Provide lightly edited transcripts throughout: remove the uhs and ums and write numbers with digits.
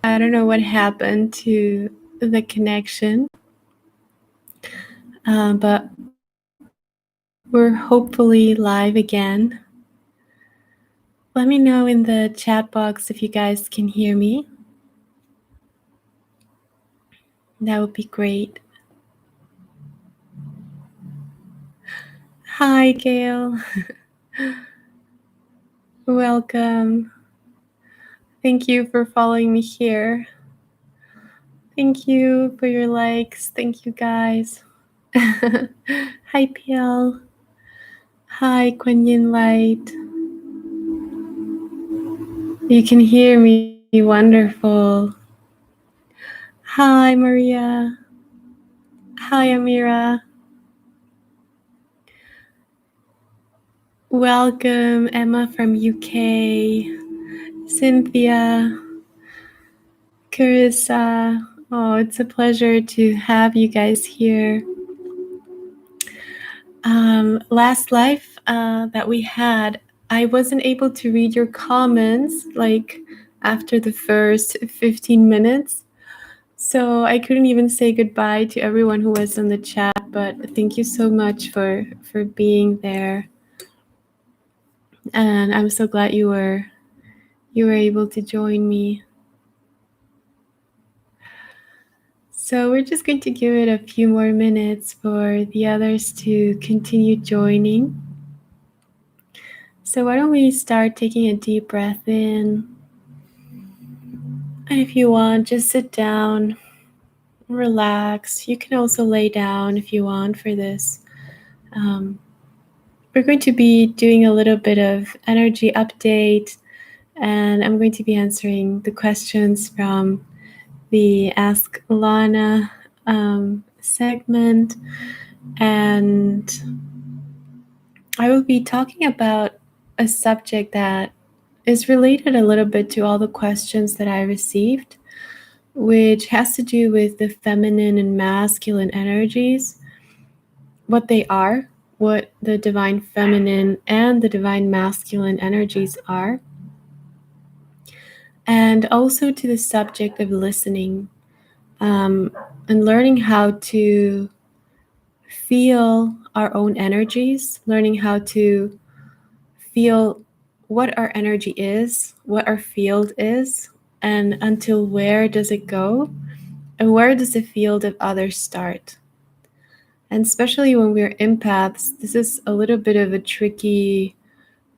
I don't know what happened to the connection, but we're hopefully live again. Let me know in the chat box if you guys can hear me. That would be great. Hi, Gail. Welcome. Thank you for following me here. Thank you for your likes. Thank you, guys. Hi, PL. Hi, Kuan Yin Light. You can hear me. Wonderful. Hi, Maria. Hi, Amira. Welcome, Emma from UK. Cynthia. Carissa. Oh, it's a pleasure to have you guys here. Last live that we had, I wasn't able to read your comments like after the first 15 minutes. So I couldn't even say goodbye to everyone who was in the chat, but thank you so much for being there. And I'm so glad you were able to join me. So we're just going to give it a few more minutes for the others to continue joining. So why don't we start taking a deep breath in. And if you want, just sit down, relax. You can also lay down if you want for this. We're going to be doing a little bit of energy update, and I'm going to be answering the questions from the Ask Lana segment. And I will be talking about a subject that is related a little bit to all the questions that I received, which has to do with the feminine and masculine energies, what they are, what the divine feminine and the divine masculine energies are, and also to the subject of listening and learning how to feel our own energies, learning how to feel what our energy is, what our field is, and until where does it go, and where does the field of others start. And especially when we're empaths, this is a little bit of a tricky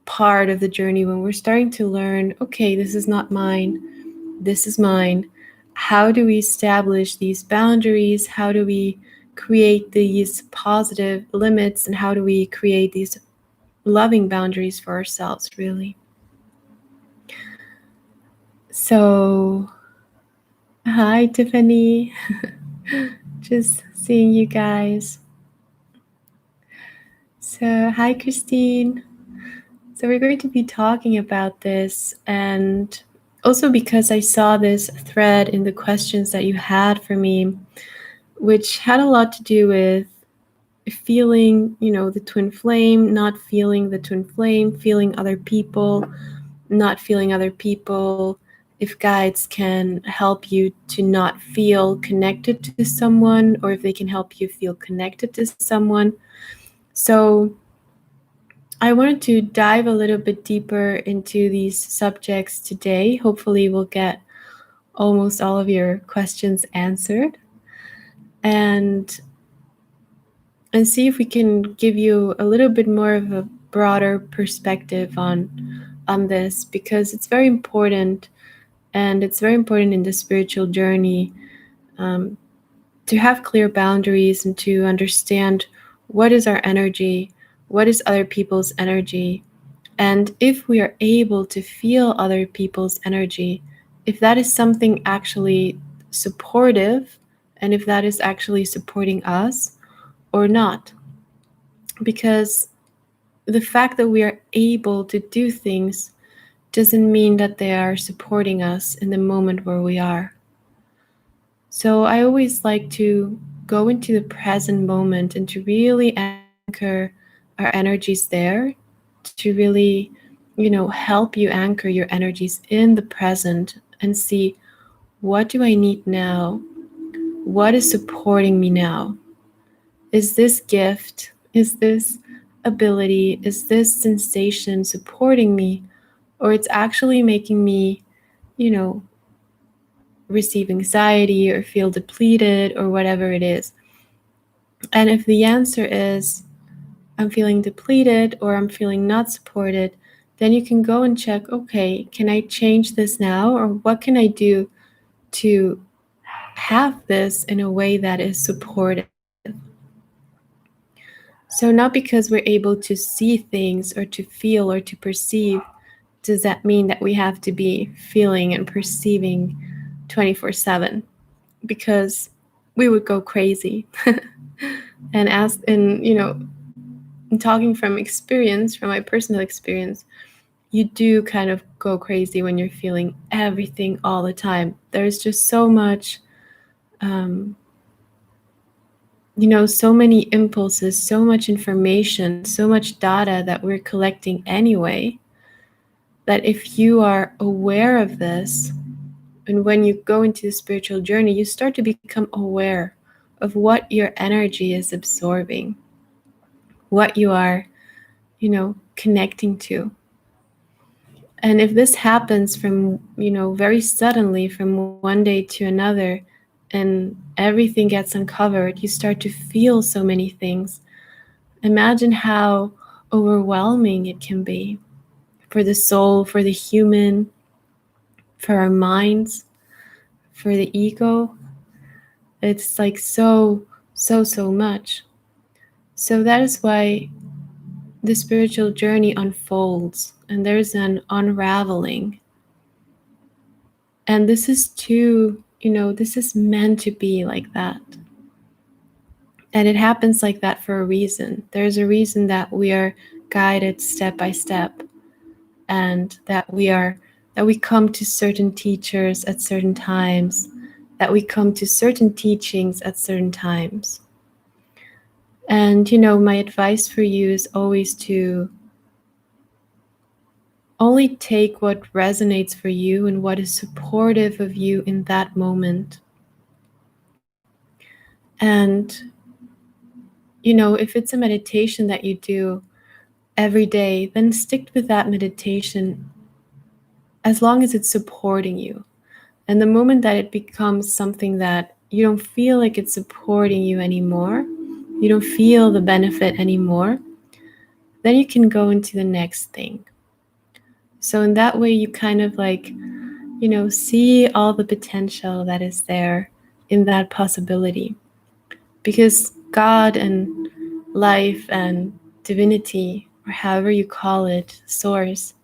part of the journey when we're starting to learn, okay, this is not mine, this is mine. How do we establish these boundaries? How do we create these positive limits? And how do we create these loving boundaries for ourselves, really? So, hi, Tiffany. Just seeing you guys. So, hi, Christine. So, we're going to be talking about this, and also because I saw this thread in the questions that you had for me, which had a lot to do with feeling, the twin flame, not feeling the twin flame, feeling other people, not feeling other people. If guides can help you to not feel connected to someone, or if they can help you feel connected to someone. So I wanted to dive a little bit deeper into these subjects today. Hopefully we'll get almost all of your questions answered, and see if we can give you a little bit more of a broader perspective on this, because it's very important, and it's very important in the spiritual journey to have clear boundaries and to understand what is our energy, what is other people's energy, and if we are able to feel other people's energy, if that is something actually supportive, and if that is actually supporting us or not. Because the fact that we are able to do things doesn't mean that they are supporting us in the moment where we are. So I always like to go into the present moment and to really anchor our energies there, to really, help you anchor your energies in the present and see what do I need now? What is supporting me now? Is this gift? Is this ability? Is this sensation supporting me? Or it's actually making me, you know, receive anxiety or feel depleted or whatever it is. And if the answer is, I'm feeling depleted or I'm feeling not supported, then you can go and check, okay, can I change this now? Or what can I do to have this in a way that is supportive? So, not because we're able to see things or to feel or to perceive, does that mean that we have to be feeling and perceiving 24/7? Because we would go crazy. And ask, and talking from experience, from my personal experience, you do kind of go crazy when you're feeling everything all the time. There's just so much, so many impulses, so much information, so much data that we're collecting anyway, that if you are aware of this, and when you go into the spiritual journey, you start to become aware of what your energy is absorbing, what you are, connecting to. And if this happens from, very suddenly from one day to another, and everything gets uncovered, you start to feel so many things. Imagine how overwhelming it can be for the soul, for the human, for our minds, for the ego. It's like so much. So that is why the spiritual journey unfolds and there's an unraveling. And this is this is meant to be like that. And it happens like that for a reason. There's a reason that we are guided step by step, and that we come to certain teachers at certain times, that we come to certain teachings at certain times. And my advice for you is always to only take what resonates for you and what is supportive of you in that moment. And if it's a meditation that you do every day, then stick with that meditation as long as it's supporting you. And the moment that it becomes something that you don't feel like it's supporting you anymore, you don't feel the benefit anymore, then you can go into the next thing. So in that way, you kind of see all the potential that is there in that possibility. Because God and life and divinity, or however you call it, source,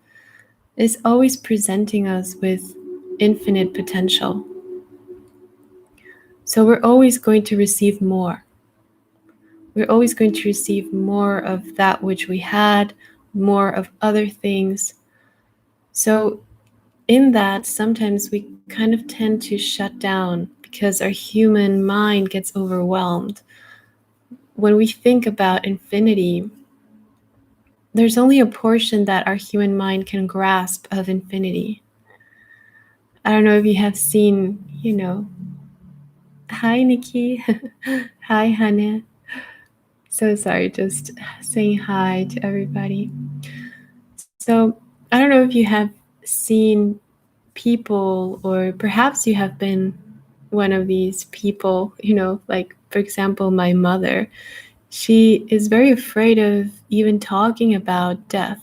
is always presenting us with infinite potential. So we're always going to receive more. We're always going to receive more of that which we had, more of other things. So in that, sometimes we kind of tend to shut down because our human mind gets overwhelmed. When we think about infinity, there's only a portion that our human mind can grasp of infinity. I don't know if you have seen, hi Nikki, hi Hannah. So sorry, just saying hi to everybody. So I don't know if you have seen people, or perhaps you have been one of these people, like for example, my mother. She is very afraid of even talking about death.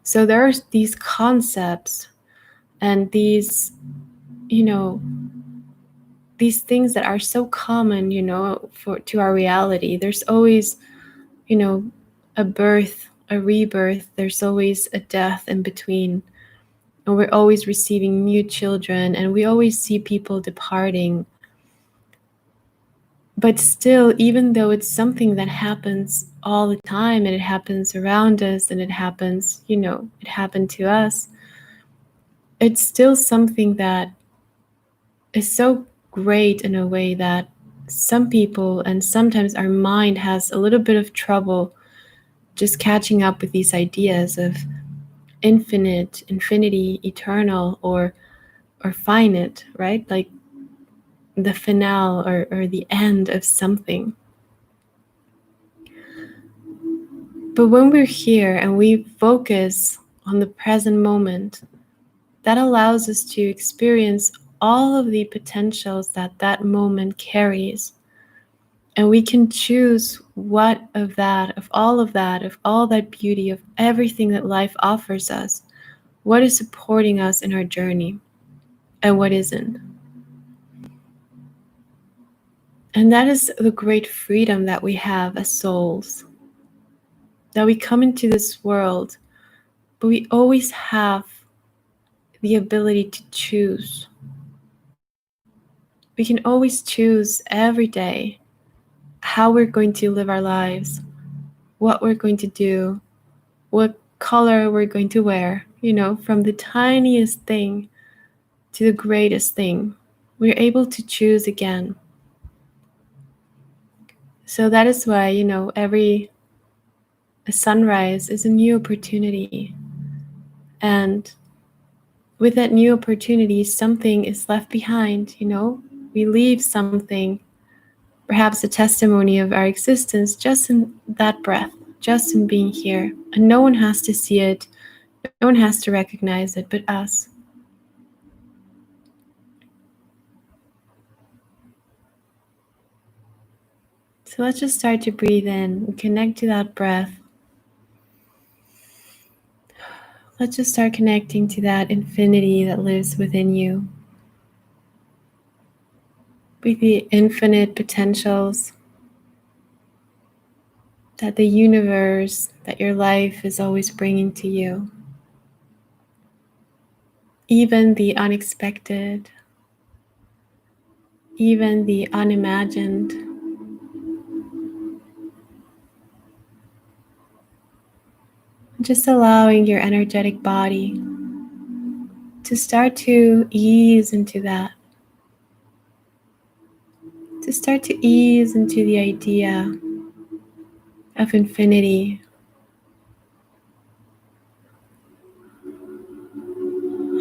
So there are these concepts and these things that are so common, to our reality. There's always, a birth, a rebirth. There's always a death in between. And we're always receiving new children, and we always see people departing. But still, even though it's something that happens all the time, and it happens around us, and it happens, it happened to us, it's still something that is so great in a way that some people, and sometimes our mind, has a little bit of trouble just catching up with these ideas of infinite, infinity, eternal, or or finite, right? Like the finale or the end of something. But when we're here and we focus on the present moment, that allows us to experience all of the potentials that that moment carries. And we can choose what of that, of all that beauty, of everything that life offers us, what is supporting us in our journey and what isn't. And that is the great freedom that we have as souls. That we come into this world, but we always have the ability to choose. We can always choose every day how we're going to live our lives, what we're going to do, what color we're going to wear, from the tiniest thing to the greatest thing. We're able to choose again. So that is why, every sunrise is a new opportunity. And with that new opportunity, something is left behind, We leave something, perhaps a testimony of our existence, just in that breath, just in being here. And no one has to see it, no one has to recognize it but us. So let's just start to breathe in and connect to that breath. Let's just start connecting to that infinity that lives within you, with the infinite potentials that the universe, that your life is always bringing to you. Even the unexpected, even the unimagined. Just allowing your energetic body to start to ease into that, to start to ease into the idea of infinity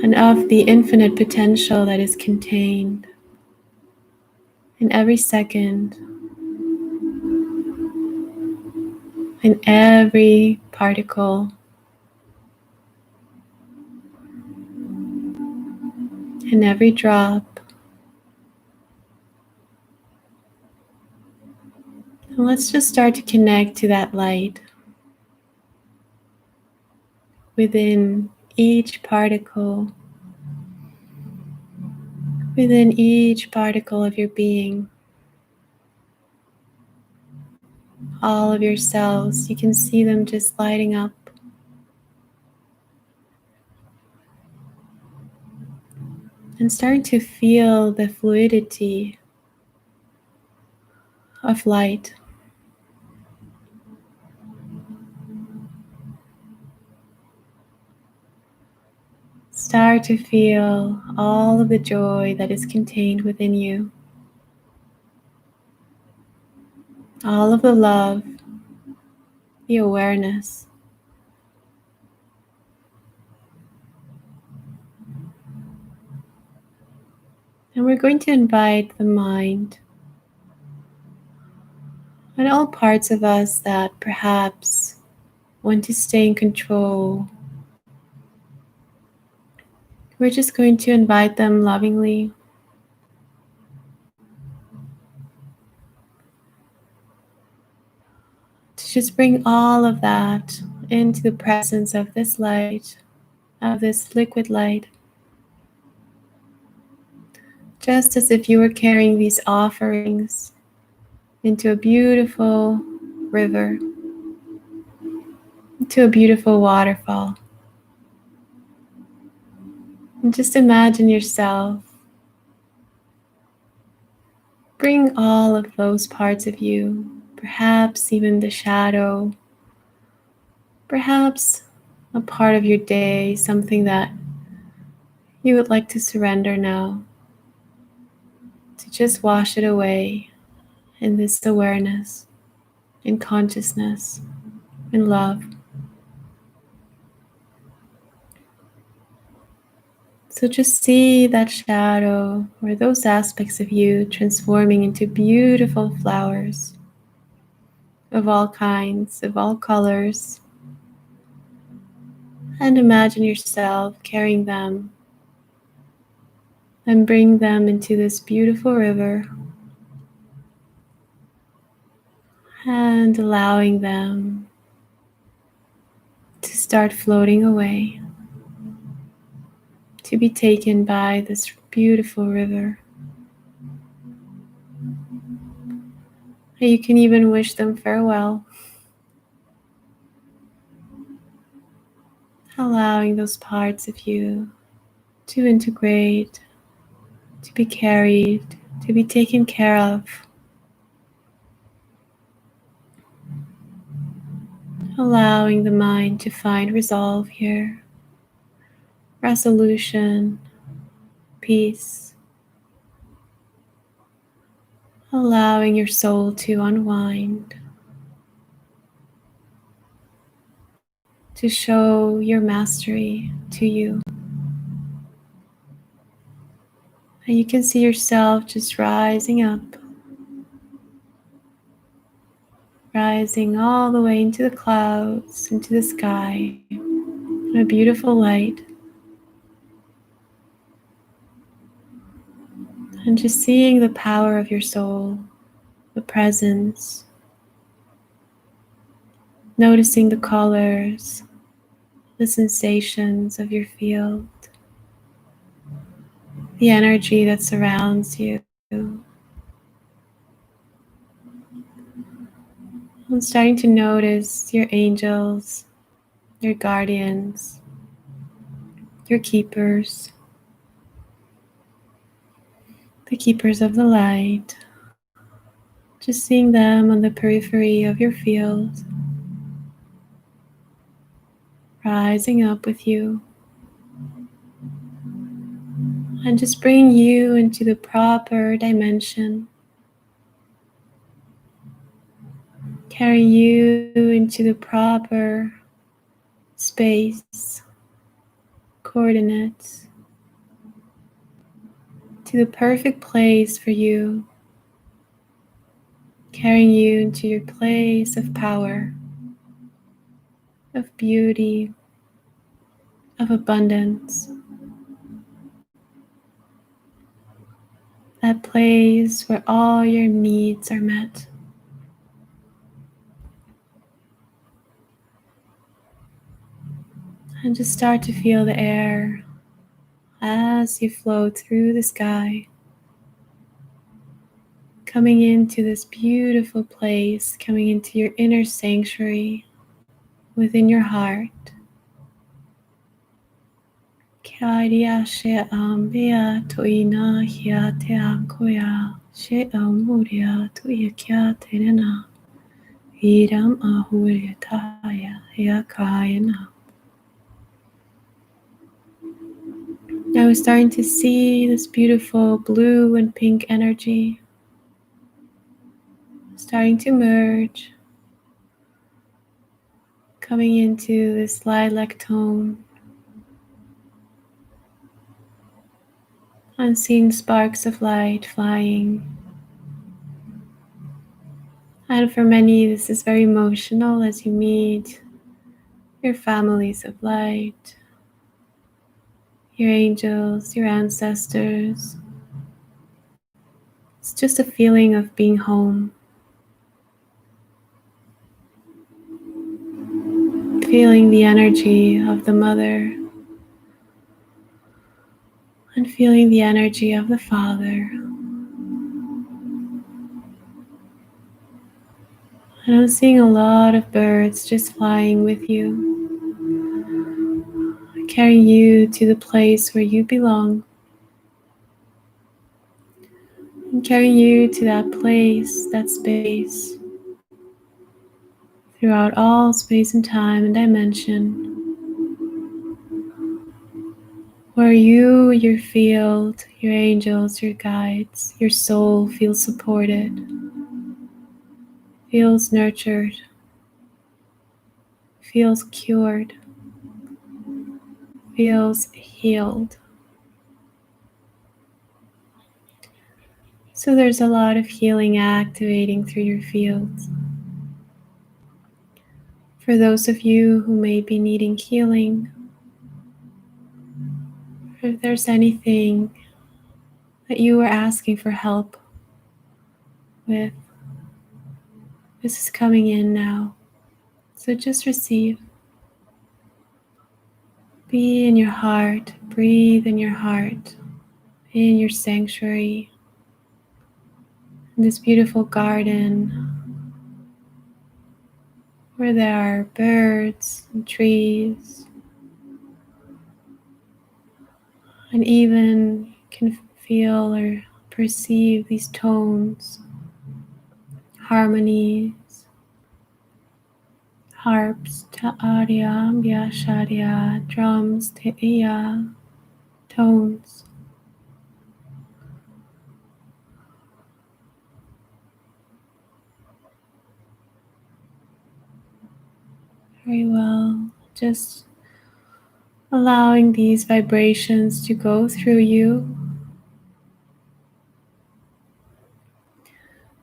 and of the infinite potential that is contained in every second, in every particle, in every drop. And let's just start to connect to that light within each particle, within each particle of your being. All of your cells, you can see them just lighting up. And starting to feel the fluidity of light. Start to feel all of the joy that is contained within you. All of the love, the awareness. And we're going to invite the mind and all parts of us that perhaps want to stay in control. We're just going to invite them lovingly to just bring all of that into the presence of this light, of this liquid light. Just as if you were carrying these offerings into a beautiful river, into a beautiful waterfall. And just imagine yourself bring all of those parts of you, perhaps even the shadow, perhaps a part of your day, something that you would like to surrender now, to just wash it away in this awareness, in consciousness, in love. So just see that shadow or those aspects of you transforming into beautiful flowers of all kinds, of all colors. And imagine yourself carrying them and bring them into this beautiful river and allowing them to start floating away, to be taken by this beautiful river. And you can even wish them farewell, allowing those parts of you to integrate, to be carried, to be taken care of. Allowing the mind to find resolve here, resolution, peace. Allowing your soul to unwind, to show your mastery to you. And you can see yourself just rising up, rising all the way into the clouds, into the sky, in a beautiful light. And just seeing the power of your soul, the presence, noticing the colors, the sensations of your field, the energy that surrounds you. I'm starting to notice your angels, your guardians, your keepers, the keepers of the light. Just seeing them on the periphery of your field, rising up with you, and just bringing you into the proper dimension, carrying you into the proper space, coordinates, to the perfect place for you, carrying you into your place of power, of beauty, of abundance. That place where all your needs are met. And just start to feel the air as you float through the sky, coming into this beautiful place, coming into your inner sanctuary within your heart. Kya she ambia toina hia te ankoya she amuria tuya kya tenena iram ahuria taya hia kayana. I was starting to see this beautiful blue and pink energy starting to merge, coming into this lilac tone. I'm seeing sparks of light flying. And for many, this is very emotional as you meet your families of light, your angels, your ancestors. It's just a feeling of being home, feeling the energy of the mother and feeling the energy of the father. And I'm seeing a lot of birds just flying with you, carrying you to the place where you belong, and carrying you to that place, that space, throughout all space and time and dimension, where you, your field, your angels, your guides, your soul feels supported, feels nurtured, feels cured, feels healed. So there's a lot of healing activating through your fields. For those of you who may be needing healing, or if there's anything that you are asking for help with, this is coming in now. So just receive. Be in your heart, breathe in your heart, in your sanctuary, in this beautiful garden where there are birds and trees, and even you can feel or perceive these tones, harmonies, harps, ta'arya, byasharya, drums, te'iya, tones. Very well. Just allowing these vibrations to go through you,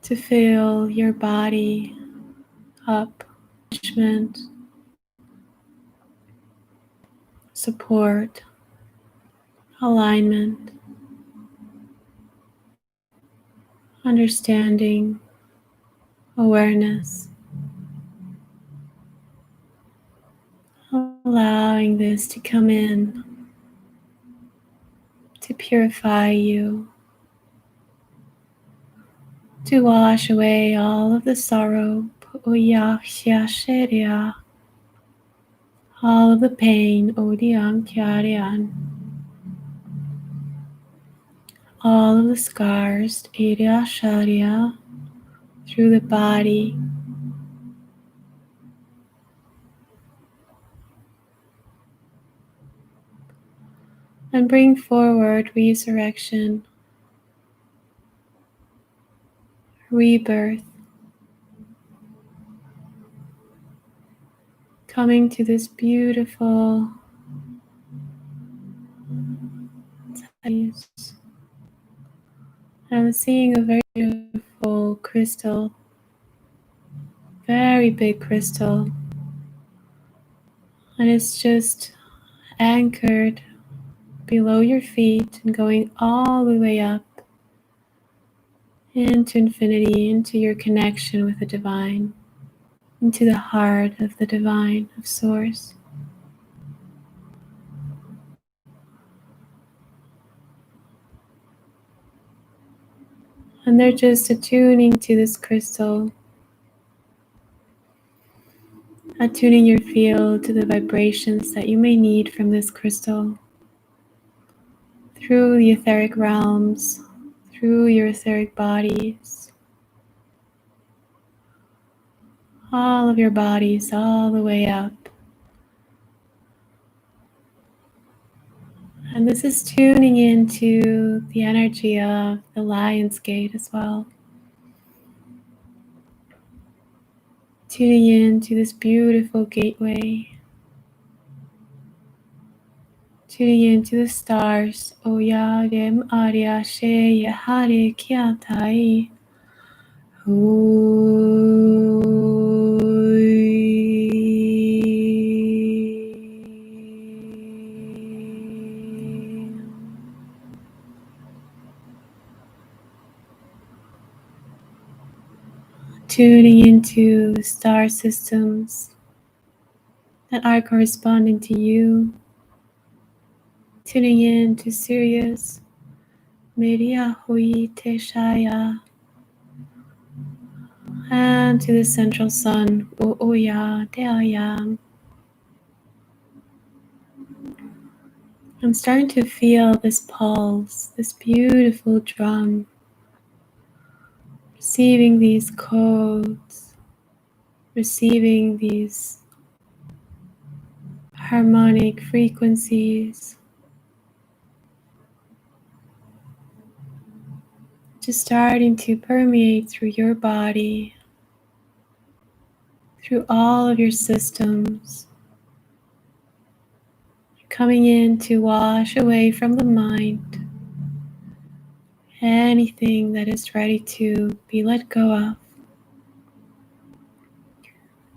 to fill your body up, nourishment, support, alignment, understanding, awareness. Allowing this to come in, to purify you, to wash away all of the sorrow, all of the pain, all of the scars, through the body, and bring forward resurrection, rebirth, coming to this beautiful place. I'm seeing a very beautiful crystal, very big crystal, and it's just anchored below your feet and going all the way up into infinity, into your connection with the divine, into the heart of the divine, of Source. And they're just attuning to this crystal, attuning your field to the vibrations that you may need from this crystal through the etheric realms, through your etheric bodies, all of your bodies, all the way up. And this is tuning into the energy of the Lion's Gate as well. Tuning into this beautiful gateway. Tuning into the stars. Oya Rem Arya She Yahare Kyatai. Tuning into the star systems that are corresponding to you. Tuning in to Sirius, Media Hui Teshaya, and to the central sun, Oya Deaya. I'm starting to feel this pulse, this beautiful drum, receiving these codes, receiving these harmonic frequencies, just starting to permeate through your body, through all of your systems, coming in to wash away from the mind anything that is ready to be let go of,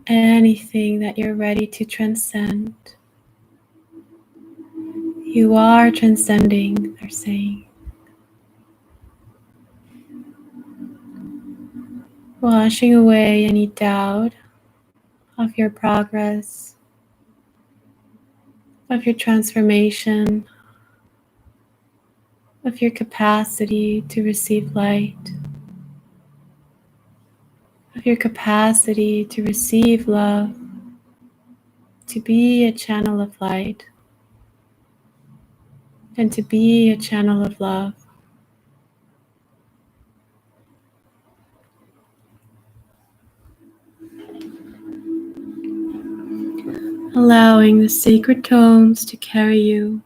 anything that you're ready to transcend. You are transcending, they're saying. Washing away any doubt of your progress, of your transformation, of your capacity to receive light, of your capacity to receive love, to be a channel of light, and to be a channel of love. Allowing the sacred tones to carry you.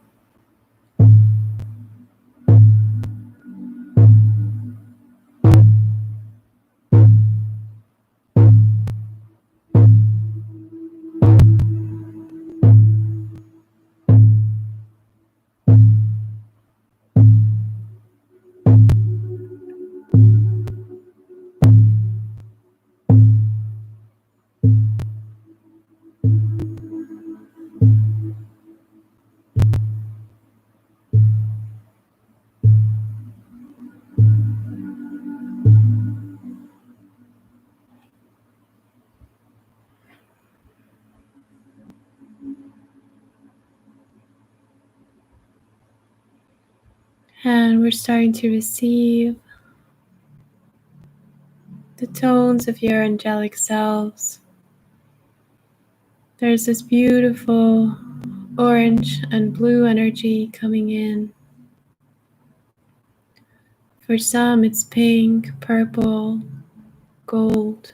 And we're starting to receive the tones of your angelic selves. There's this beautiful orange and blue energy coming in. For some, it's pink, purple, gold,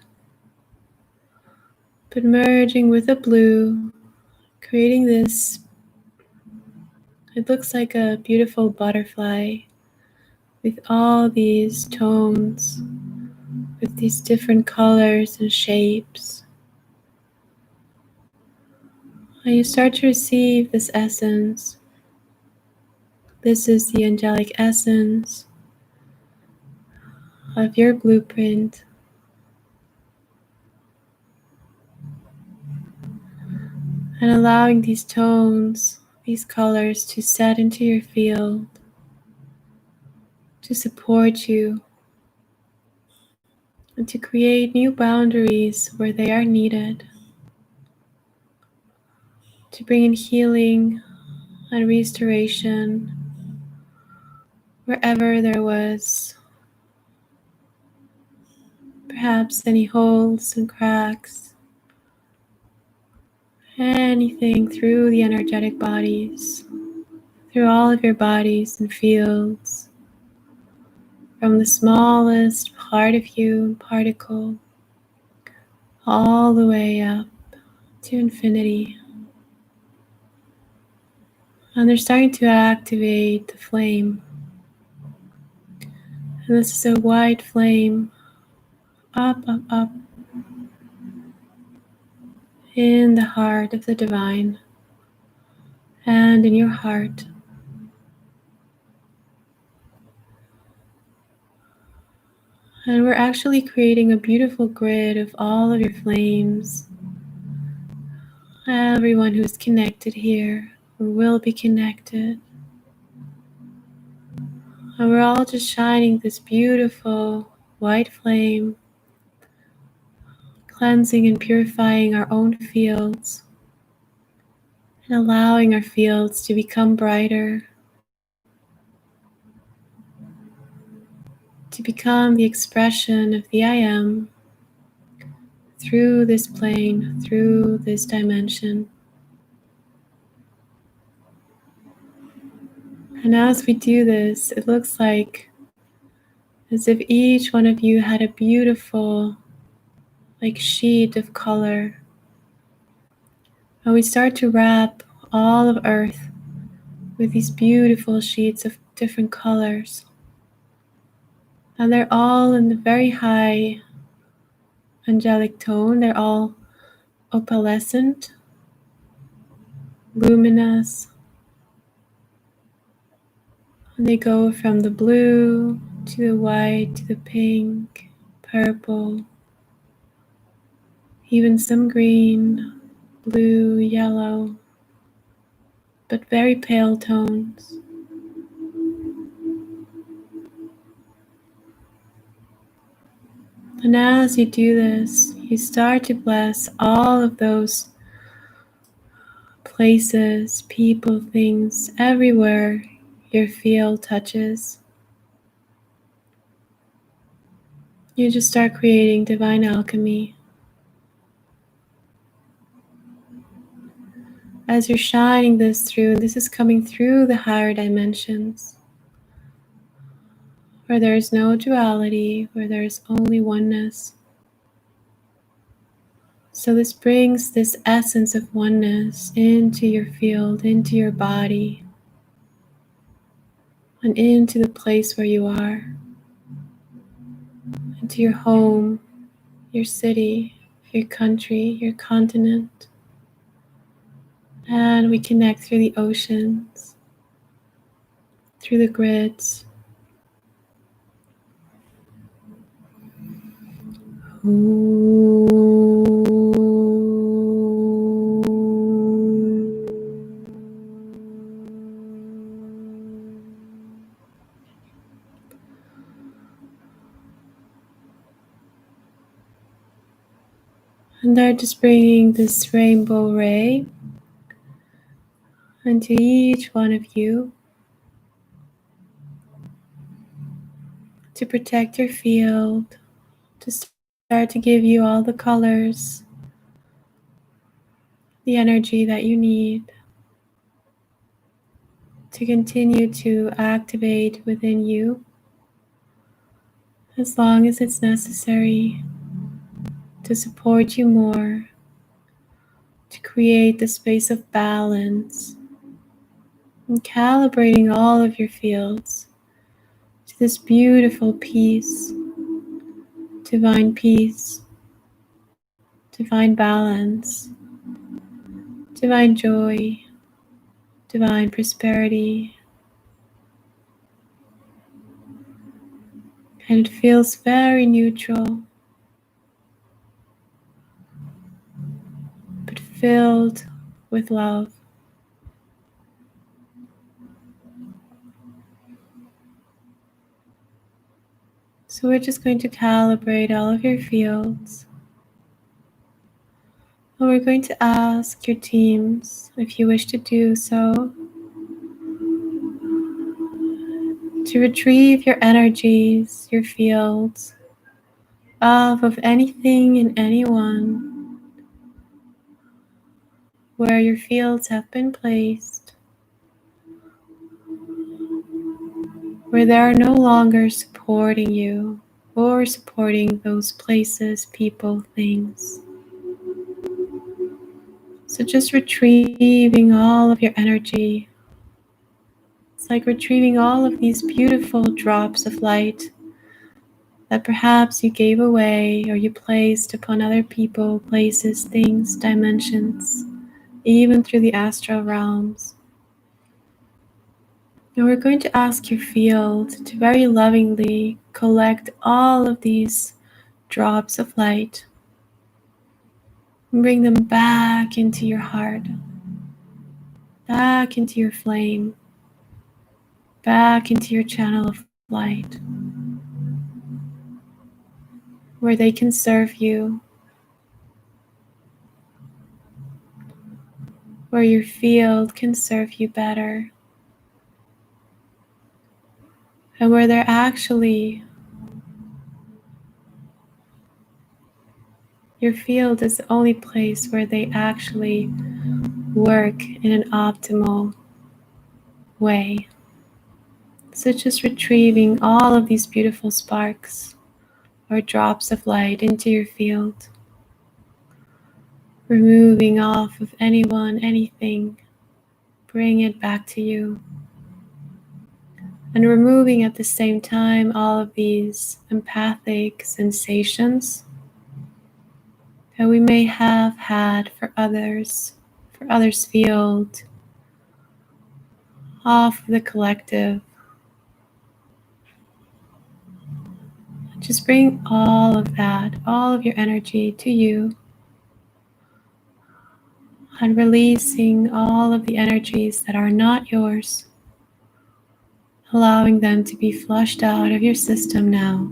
but merging with the blue, creating this, it looks like a beautiful butterfly with all these tones, with these different colors and shapes. And you start to receive this essence. This is the angelic essence of your blueprint. And allowing these tones, these colors to set into your field, to support you, and to create new boundaries where they are needed, to bring in healing and restoration wherever there was perhaps any holes and cracks, anything through the energetic bodies, through all of your bodies and fields, from the smallest part of you particle all the way up to infinity. And they're starting to activate the flame. And this is a white flame up, up, up in the heart of the divine and in your heart. And we're actually creating a beautiful grid of all of your flames. Everyone who's connected here or will be connected. And we're all just shining this beautiful white flame, cleansing and purifying our own fields, and allowing our fields to become brighter, to become the expression of the I Am through this plane, through this dimension. And as we do this, it looks like as if each one of you had a beautiful sheet of color. And we start to wrap all of Earth with these beautiful sheets of different colors. And they're all in the very high angelic tone. They're all opalescent, luminous, And they go from the blue to the white to the pink, purple, even some green, blue, yellow, but very pale tones. And as you do this, you start to bless all of those places, people, things, everywhere your field touches. You just start creating divine alchemy. As you're shining this through, this is coming through the higher dimensions, where there is no duality, where there is only oneness. So this brings this essence of oneness into your field, into your body, and into the place where you are, into your home, your city, your country, your continent. And we connect through the oceans, through the grids. And they're just bringing this rainbow ray into each one of you to protect your field, to start to give you all the colors, the energy that you need to continue to activate within you as long as it's necessary to support you more, to create the space of balance and calibrating all of your fields to this beautiful peace, divine balance, divine joy, divine prosperity. And it feels very neutral, but filled with love. So we're just going to calibrate all of your fields. And we're going to ask your teams, if you wish to do so, to retrieve your energies, your fields, off of anything and anyone where your fields have been placed, where they are no longer supporting you or supporting those places, people, things. So just retrieving all of your energy. It's like retrieving all of these beautiful drops of light that perhaps you gave away or you placed upon other people, places, things, dimensions, even through the astral realms. And we're going to ask your field to very lovingly collect all of these drops of light and bring them back into your heart, back into your flame, back into your channel of light, where they can serve you, where your field can serve you better, and where they're actually, your field is the only place where they actually work in an optimal way. So just retrieving all of these beautiful sparks or drops of light into your field, removing off of anyone, anything, bring it back to you. And removing at the same time all of these empathic sensations that we may have had for others field, off of the collective, Just bring all of that, all of your energy to you, and releasing all of the energies that are not yours, allowing them to be flushed out of your system now.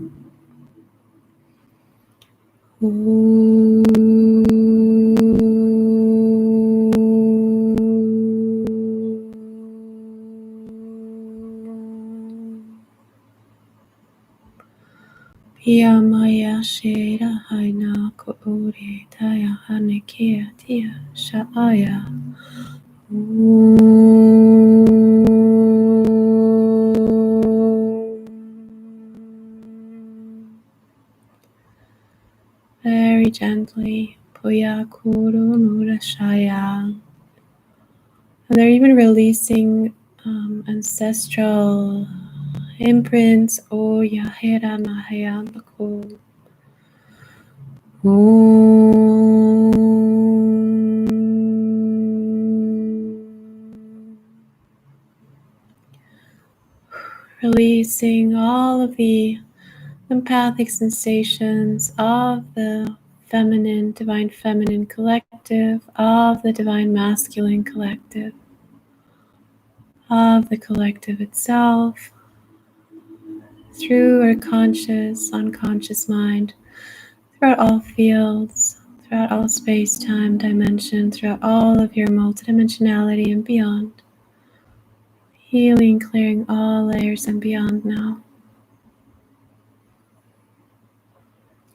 Maya Shera Haina Koore Taya Hanekia Tia Shaaya. Very gently, Puya Kuru Nurashaya. And they're even releasing ancestral imprints. Oh, Yahera Nahayandako. Releasing all of the empathic sensations of the feminine, divine feminine collective, of the divine masculine collective, of the collective itself, through our conscious, unconscious mind, throughout all fields, throughout all space, time, dimension, throughout all of your multidimensionality and beyond. Healing, clearing all layers and beyond now.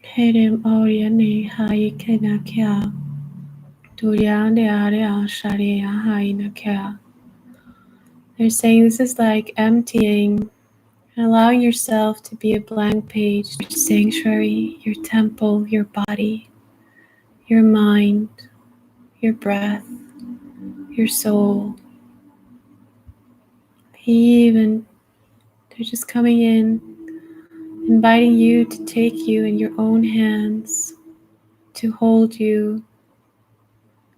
Hedem Oriane Haikena Kya. Turyande Area Sharia Haina Kya. They're saying this is like emptying and allowing yourself to be a blank page, your sanctuary, your temple, your body, your mind, your breath, your soul. Even they're just coming in, inviting you to take you in your own hands, to hold you,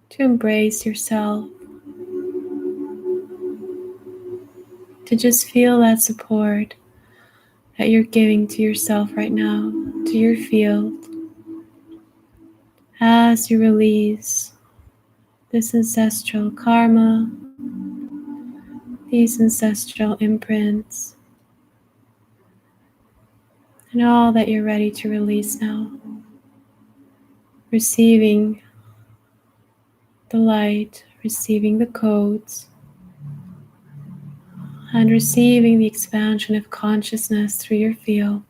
to embrace yourself, to just feel that support that you're giving to yourself right now, to your field, as you release this ancestral karma, these ancestral imprints, and all that you're ready to release now. Receiving the light, receiving the codes, and receiving the expansion of consciousness through your field,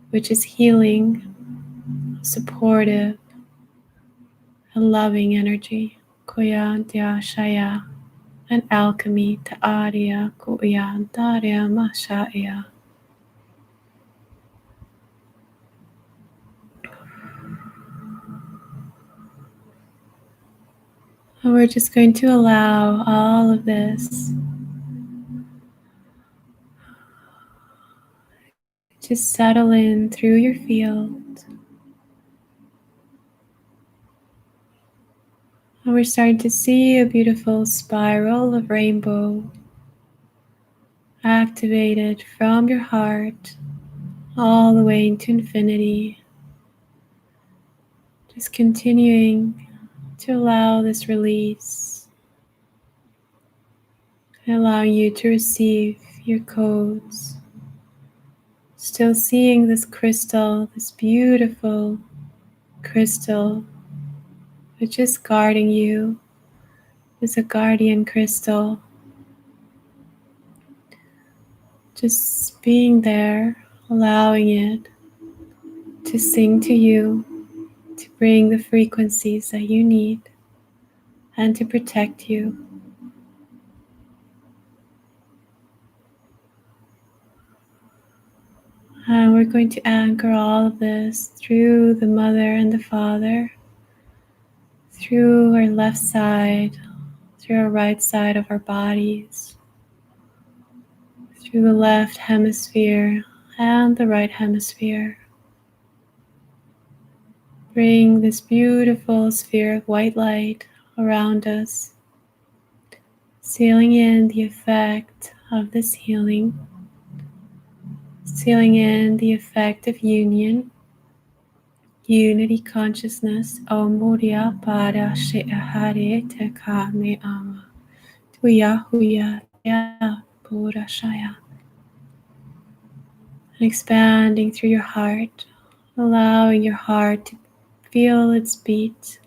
which is healing, supportive, and loving energy. Koya Dya Shaya, and alchemy Ta'arya Koya Darya Mashaya. And we're just going to allow all of this to settle in through your field. And we're starting to see a beautiful spiral of rainbow activated from your heart all the way into infinity. Just continuing to allow this release, and allowing you to receive your codes. Still seeing this crystal, this beautiful crystal, which is guarding you, is a guardian crystal. Just being there, allowing it to sing to you, to bring the frequencies that you need, and to protect you. And we're going to anchor all of this through the mother and the father, through our left side, through our right side of our bodies, through the left hemisphere and the right hemisphere. Bring this beautiful sphere of white light around us, sealing in the effect of this healing, sealing in the effect of union, unity consciousness. Om Buddhya Pada Shehare Te Kame Ama Tuya Huya Dea Buddha Shaya. And expanding through your heart, allowing your heart to feel its beat,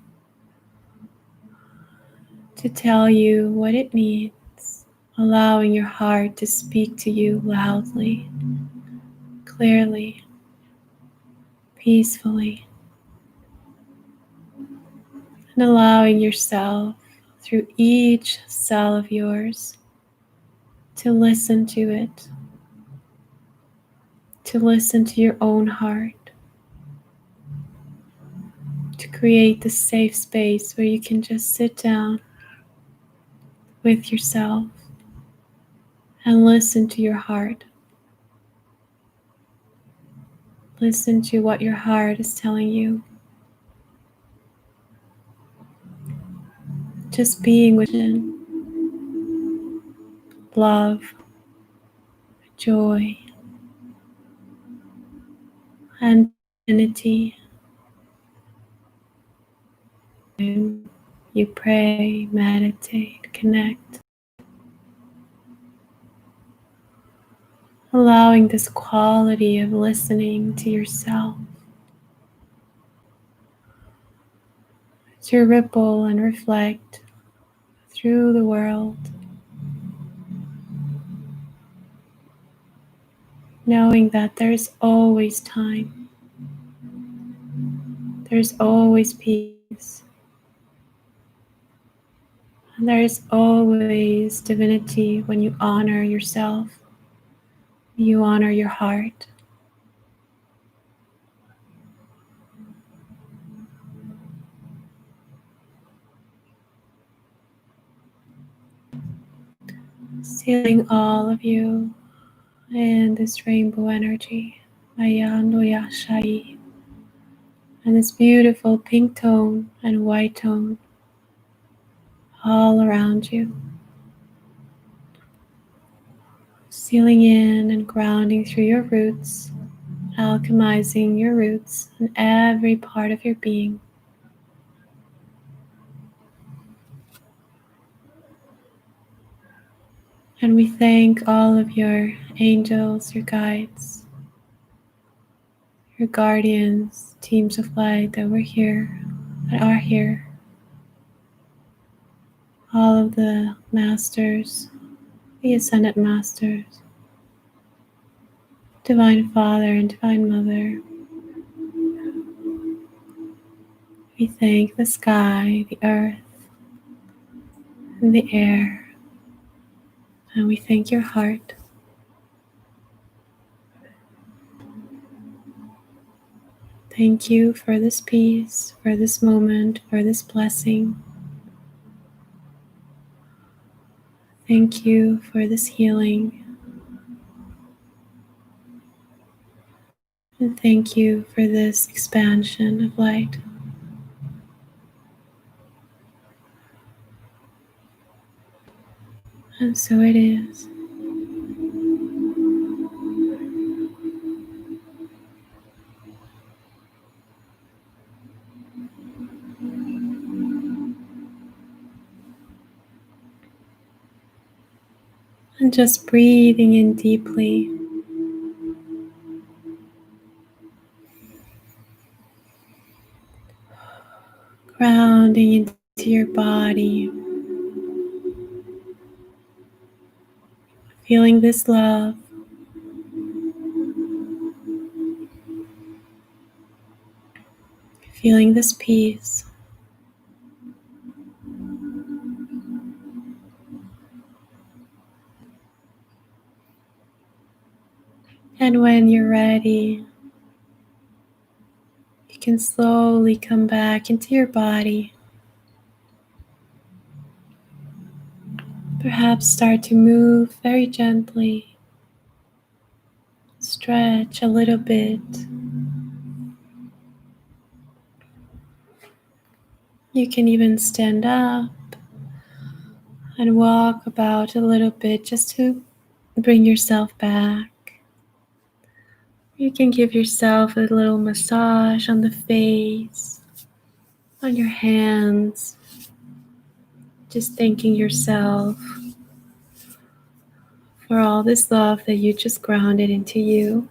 to tell you what it needs, allowing your heart to speak to you loudly, clearly, peacefully, and allowing yourself through each cell of yours to listen to it, to listen to your own heart, to create the safe space where you can just sit down with yourself and listen to your heart. Listen to what your heart is telling you. Just being within love, joy, and divinity. You pray, meditate, connect, allowing this quality of listening to yourself to ripple and reflect through the world, knowing that there's always time, there's always peace, and there's always divinity when you honor yourself, you honor your heart. Sealing all of you in this rainbow energy, Ayano Yashai, and this beautiful pink tone and white tone all around you. Sealing in and grounding through your roots, alchemizing your roots in every part of your being. And we thank all of your angels, your guides, your guardians, teams of light that were here, that are here, all of the masters, the ascended masters, Divine Father and Divine Mother. We thank the sky, the earth, and the air, and we thank your heart. Thank you for this peace, for this moment, for this blessing. Thank you for this healing. And thank you for this expansion of light. And so it is. And just breathing in deeply. Grounding into your body. Feeling this love. Feeling this peace. And when you're ready, you can slowly come back into your body. Perhaps start to move very gently. Stretch a little bit. You can even stand up and walk about a little bit just to bring yourself back. You can give yourself a little massage on the face, on your hands, just thanking yourself for all this love that you just grounded into you.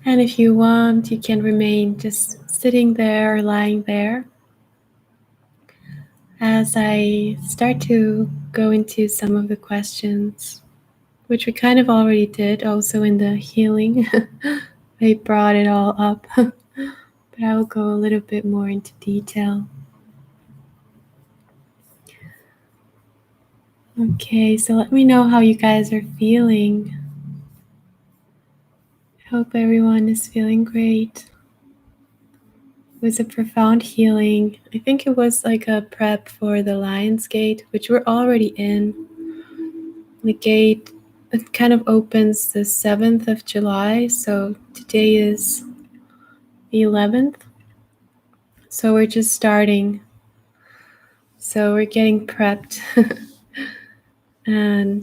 And if you want, you can remain just sitting there or lying there as I start to go into some of the questions, which we kind of already did also in the healing. I brought it all up, but I will go a little bit more into detail. Okay, so let me know how you guys are feeling. I hope everyone is feeling great. It was a profound healing. I think it was like a prep for the Lion's Gate, which we're already in. The gate, it kind of opens the 7th of July, so today is the 11th. So we're just starting. So we're getting prepped and,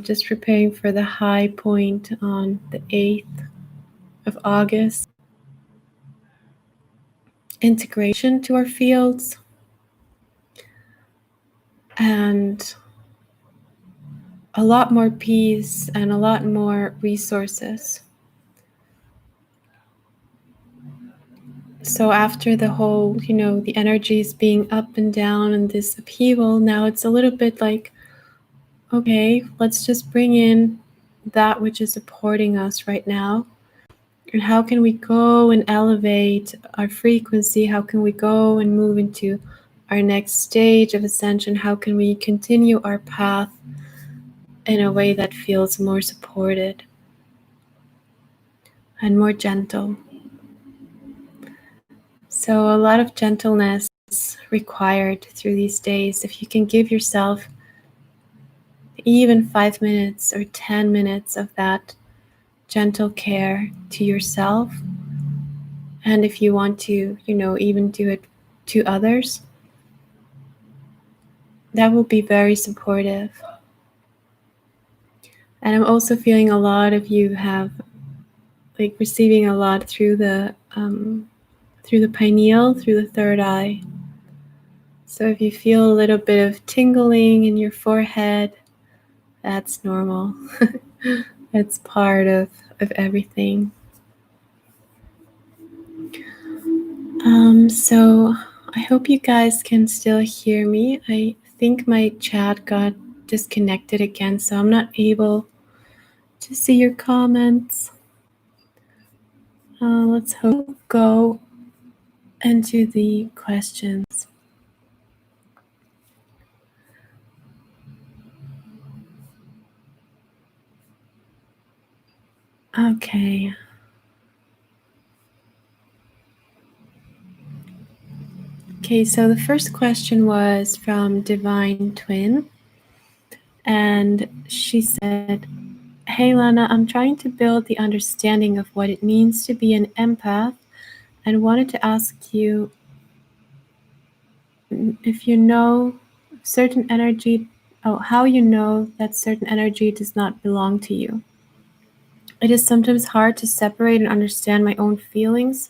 just preparing for the high point on the 8th of August. Integration to our fields and a lot more peace and a lot more resources. So after the whole, the energies being up and down and this upheaval, now it's a little bit like, okay, let's just bring in that which is supporting us right now. And how can we go and elevate our frequency? How can we go and move into our next stage of ascension? How can we continue our path in a way that feels more supported and more gentle? So a lot of gentleness is required through these days. If you can give yourself even 5 minutes or 10 minutes of that gentle care to yourself, and if you want to, even do it to others, that will be very supportive. And I'm also feeling a lot of you have receiving a lot through the pineal, through the third eye. So if you feel a little bit of tingling in your forehead, that's normal. It's part of everything. So I hope you guys can still hear me. I think my chat got disconnected again, so I'm not able to see your comments. Let's go into the questions. Okay. Okay, so the first question was from Divine Twin. And she said, "Hey Lana, I'm trying to build the understanding of what it means to be an empath and wanted to ask you if you know certain energy, how you know that certain energy does not belong to you. It is sometimes hard to separate and understand my own feelings,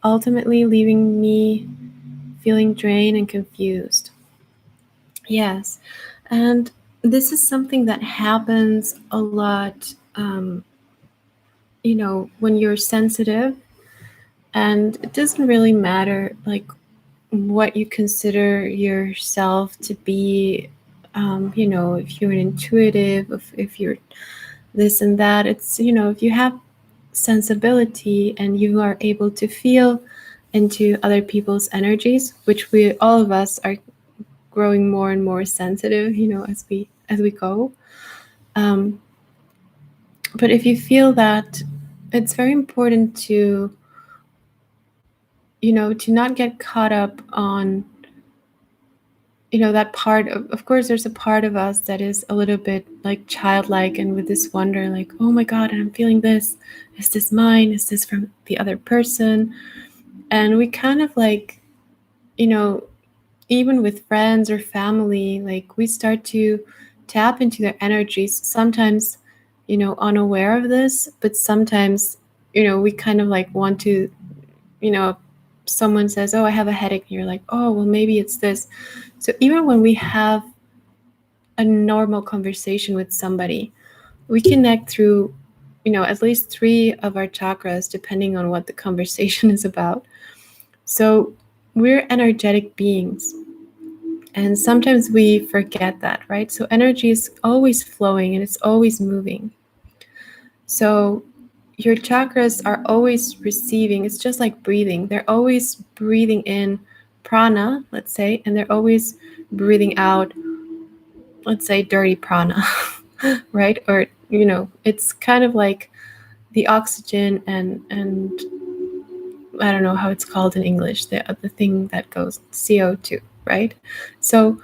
ultimately leaving me feeling drained and confused." Yes, and this is something that happens a lot, when you're sensitive, and it doesn't really matter what you consider yourself to be, if you're an intuitive, if you're this and that. It's, if you have sensibility and you are able to feel into other people's energies, which all of us are growing more and more sensitive, as we go. But if you feel that, it's very important to not get caught up on that part of course there's a part of us that is a little bit like childlike and with this wonder, like, oh my god, I'm feeling this, is this mine, is this from the other person? And we kind of even with friends or family, we start to tap into their energies, sometimes, unaware of this, but sometimes, we kind of like want to, someone says, oh, I have a headache, and you're like, oh, well, maybe it's this. So even when we have a normal conversation with somebody, we connect through, at least 3 of our chakras, depending on what the conversation is about. So we're energetic beings. And sometimes we forget that, right? So energy is always flowing and it's always moving. So your chakras are always receiving. It's just like breathing. They're always breathing in prana, let's say, and they're always breathing out, let's say, dirty prana, right? Or, it's kind of like the oxygen and I don't know how it's called in English, the thing that goes CO2, right? So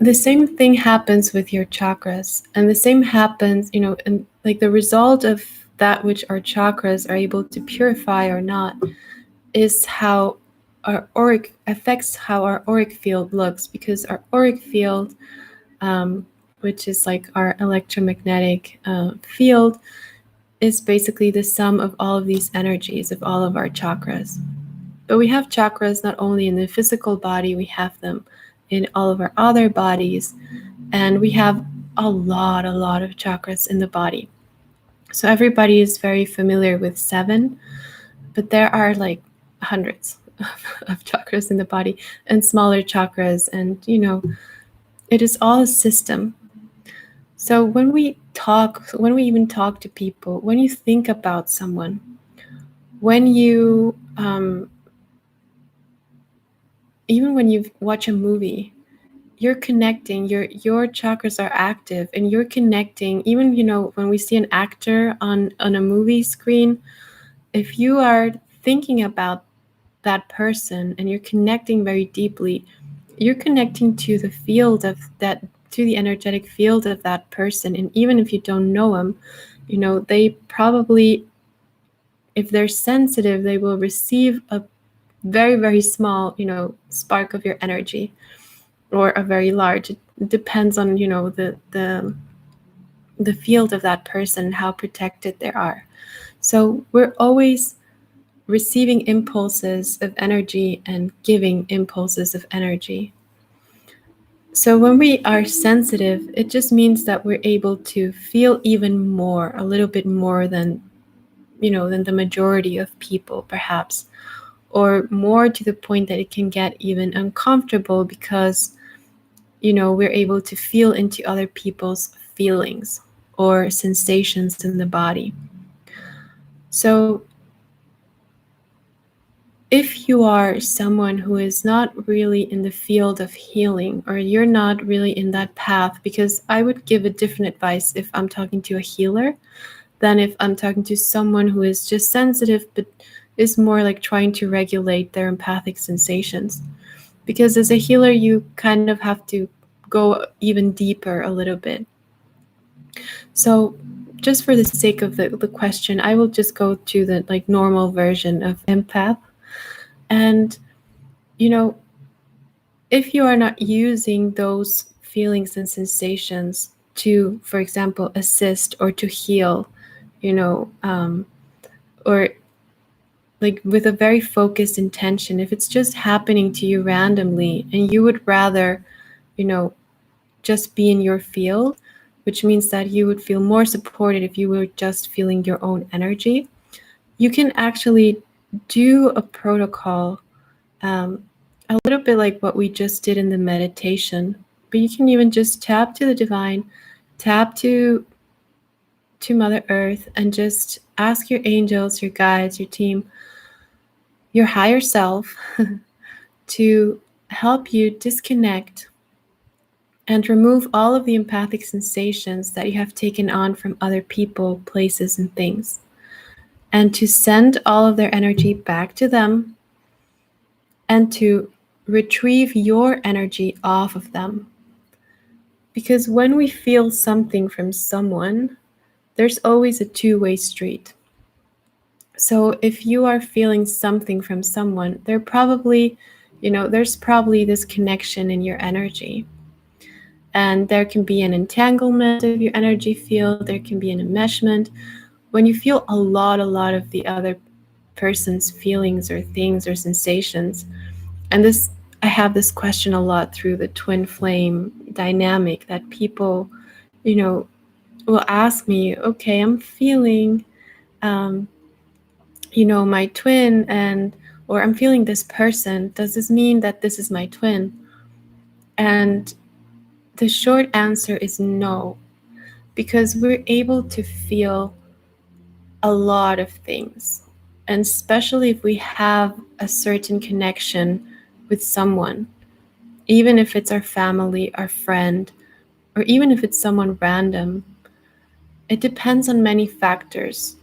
the same thing happens with your chakras, and the same happens, and like the result of that which our chakras are able to purify or not is how our auric affects how our auric field looks, because our auric field, which is like our electromagnetic field, is basically the sum of all of these energies of all of our chakras. But we have chakras not only in the physical body, we have them in all of our other bodies, and we have a lot of chakras in the body. So everybody is very familiar with 7, but there are like hundreds of chakras in the body, and smaller chakras, and it is all a system. So when we even talk to people, when you think about someone, when you even when you watch a movie, you're connecting, your chakras are active, and you're connecting. Even when we see an actor on a movie screen, if you are thinking about that person and you're connecting very deeply, you're connecting to the field of that, to the energetic field of that person. And even if you don't know them, they probably, if they're sensitive, they will receive a very, very small, spark of your energy, or a very large. It depends on, the field of that person, how protected they are. So we're always receiving impulses of energy and giving impulses of energy. So when we are sensitive, it just means that we're able to feel even more, a little bit more than, than the majority of people, perhaps, or more to the point that it can get even uncomfortable, because, we're able to feel into other people's feelings or sensations in the body. So if you are someone who is not really in the field of healing, or you're not really in that path, because I would give a different advice if I'm talking to a healer than if I'm talking to someone who is just sensitive but is more like trying to regulate their empathic sensations. Because as a healer, you kind of have to go even deeper a little bit. So just for the sake of the question, I will just go to the like normal version of empath. And if you are not using those feelings and sensations to, for example, assist or to heal, or like with a very focused intention, if it's just happening to you randomly and you would rather, just be in your field, which means that you would feel more supported if you were just feeling your own energy, you can actually do a protocol, a little bit like what we just did in the meditation. But you can even just tap to the divine, tap to Mother Earth, and just ask your angels, your guides, your team, your higher self to help you disconnect and remove all of the empathic sensations that you have taken on from other people, places, and things, and to send all of their energy back to them, and to retrieve your energy off of them. Because when we feel something from someone, there's always a two-way street. So if you are feeling something from someone, there's probably this connection in your energy. And there can be an entanglement of your energy field, there can be an enmeshment. When you feel a lot of the other person's feelings or things or sensations, and this, I have this question a lot through the twin flame dynamic, that people, will ask me, okay, I'm feeling, um, my twin, and or I'm feeling this person. Does this mean that this is my twin? And the short answer is no, because we're able to feel a lot of things. And especially if we have a certain connection with someone, even if it's our family, our friend, or even if it's someone random, it depends on many factors.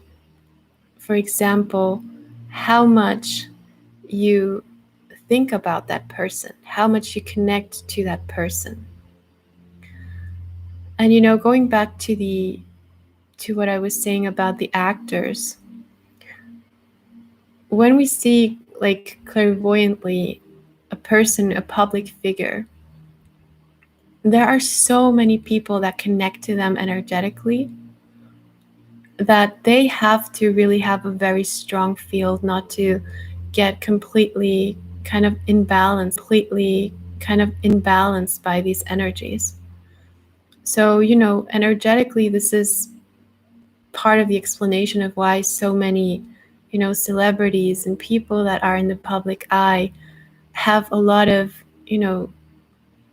For example, how much you think about that person, how much you connect to that person. And going back to what I was saying about the actors, when we see like clairvoyantly a person, a public figure, there are so many people that connect to them energetically that they have to really have a very strong field not to get completely kind of imbalanced by these energies. So, energetically, this is part of the explanation of why so many, celebrities and people that are in the public eye have a lot of,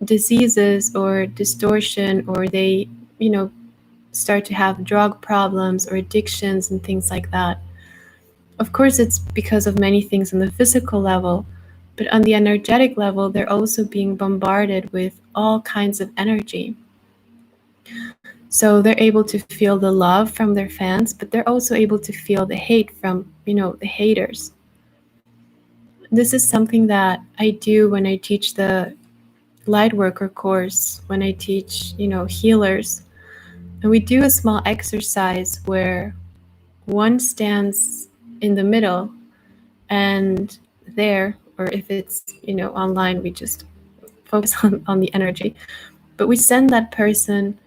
diseases or distortion, or they, start to have drug problems or addictions and things like that. Of course, it's because of many things on the physical level, but on the energetic level, they're also being bombarded with all kinds of energy. So they're able to feel the love from their fans, but they're also able to feel the hate from, the haters. This is something that I do when I teach the Lightworker course, when I teach, healers. And we do a small exercise where one stands in the middle, and there, or if it's, online, we just focus on the energy. But we send that person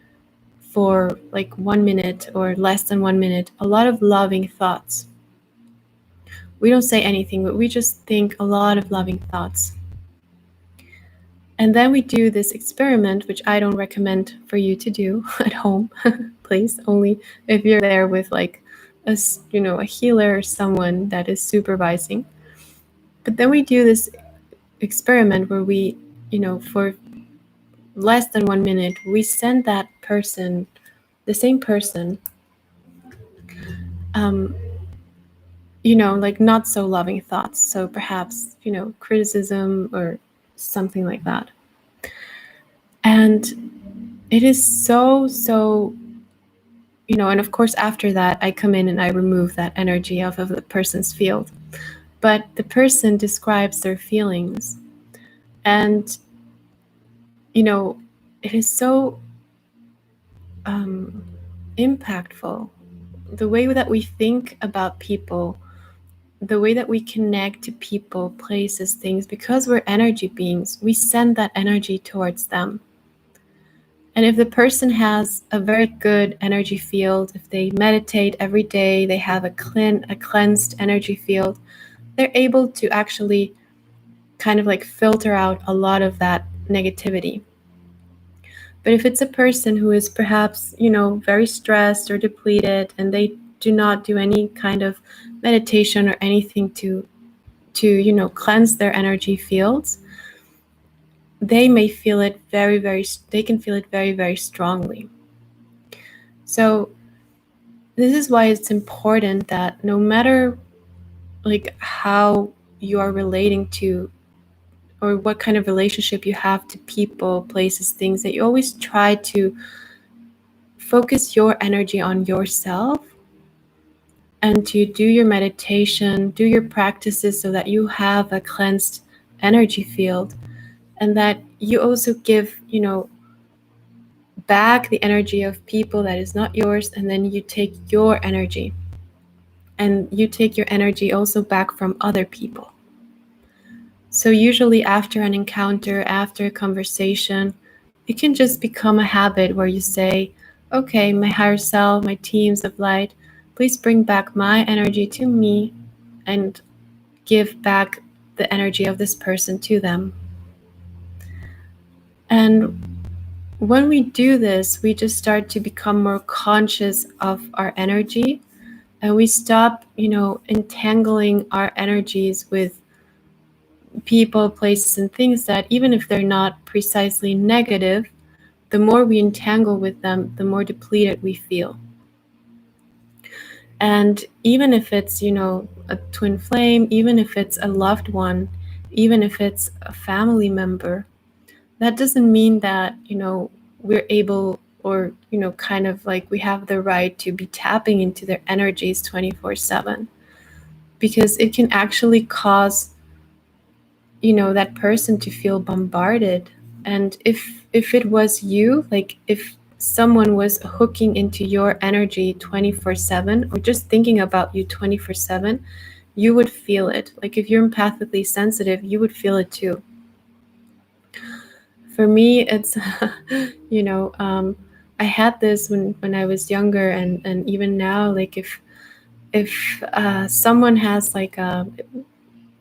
for like 1 minute or less than 1 minute, a lot of loving thoughts. We don't say anything, but we just think a lot of loving thoughts. And then we do this experiment, which I don't recommend for you to do at home, please. Only if you're there with like a healer or someone that is supervising. But then we do this experiment where we, for less than 1 minute, we send that person, the same person, like not so loving thoughts. So perhaps, criticism or something like that. And it is so, and of course, after that, I come in and I remove that energy off of the person's field. But the person describes their feelings. And, it is so impactful. The way that we think about people, the way that we connect to people, places, things, because we're energy beings, we send that energy towards them. And if the person has a very good energy field, if they meditate every day, they have a cleansed energy field, they're able to actually kind of like filter out a lot of that negativity. But if it's a person who is perhaps, very stressed or depleted, and they do not do any kind of meditation or anything to cleanse their energy fields, they may feel it they can feel it very, very strongly. So this is why it's important that no matter like how you are relating to, or what kind of relationship you have to people, places, things, that you always try to focus your energy on yourself and to do your meditation, do your practices so that you have a cleansed energy field, and that you also give, back the energy of people that is not yours, and then you take your energy, and you take your energy also back from other people. So usually after an encounter, after a conversation, it can just become a habit where you say, okay, my higher self, my teams of light, please bring back my energy to me and give back the energy of this person to them. And when we do this, we just start to become more conscious of our energy, and we stop, entangling our energies with people, places, and things that, even if they're not precisely negative, the more we entangle with them, the more depleted we feel. And even if it's, a twin flame, even if it's a loved one, even if it's a family member, that doesn't mean that, we're able, or, kind of like we have the right to be tapping into their energies 24/7, because it can actually cause, that person to feel bombarded. And if it was you, like if someone was hooking into your energy 24/7, or just thinking about you 24/7, you would feel it. Like if you're empathically sensitive, you would feel it too. For me, it's I had this when I was younger, and even now, like if someone has like a,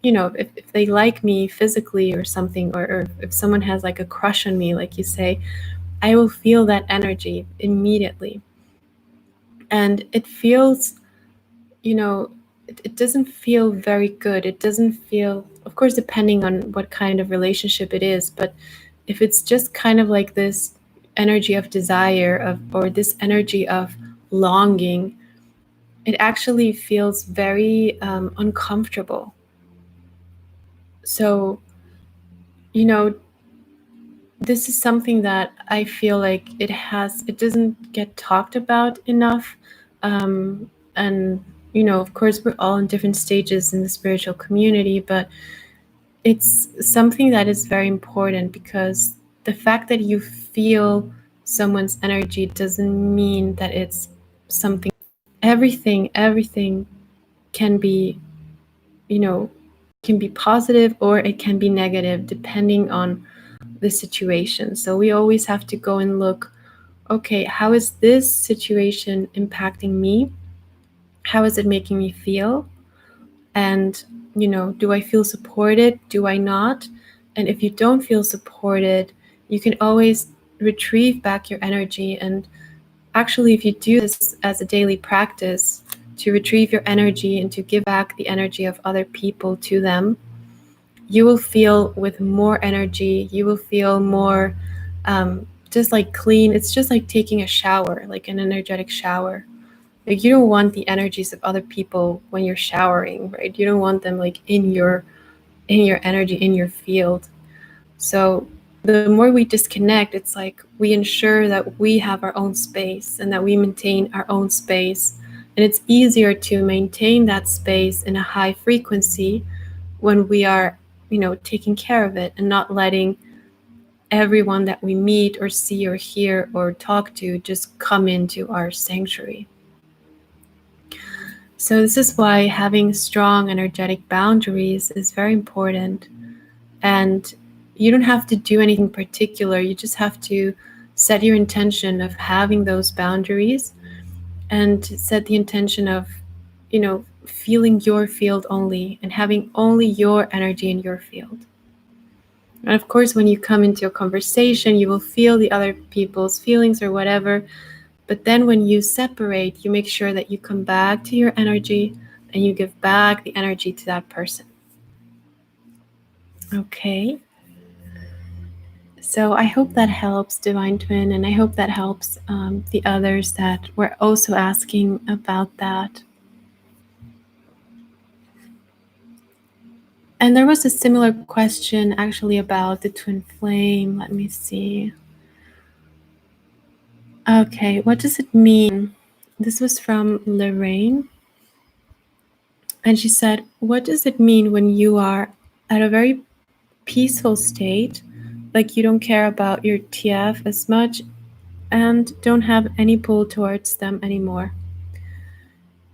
if they like me physically or something, or if someone has like a crush on me, like you say, I will feel that energy immediately. And it feels, it doesn't feel very good. It doesn't feel, of course, depending on what kind of relationship it is, but if it's just kind of like this energy of desire, or this energy of longing, it actually feels very uncomfortable. So, you know, this is something that I feel like it doesn't get talked about enough. And, of course, we're all in different stages in the spiritual community, but it's something that is very important, because the fact that you feel someone's energy doesn't mean that it's something. Everything can be, can be positive, or it can be negative depending on the situation. So we always have to go and look, okay, how is this situation impacting me? How is it making me feel? And, do I feel supported? Do I not? And if you don't feel supported, you can always retrieve back your energy. And actually, if you do this as a daily practice, to retrieve your energy and to give back the energy of other people to them, you will feel with more energy. You will feel more just like clean. It's just like taking a shower, like an energetic shower. Like you don't want the energies of other people when you're showering, right? You don't want them like in your energy, in your field. So the more we disconnect, it's like we ensure that we have our own space and that we maintain our own space. And it's easier to maintain that space in a high frequency when we are, taking care of it and not letting everyone that we meet or see or hear or talk to just come into our sanctuary. So this is why having strong energetic boundaries is very important. And you don't have to do anything particular. You just have to set your intention of having those boundaries, and set the intention of, feeling your field only and having only your energy in your field. And of course, when you come into a conversation, you will feel the other people's feelings or whatever. But then when you separate, you make sure that you come back to your energy and you give back the energy to that person. Okay. So I hope that helps, Divine Twin, and I hope that helps the others that were also asking about that. And there was a similar question actually about the twin flame. Let me see. Okay, what does it mean? This was from Lorraine. And she said, what does it mean when you are at a very peaceful state, like you don't care about your TF as much and don't have any pull towards them anymore?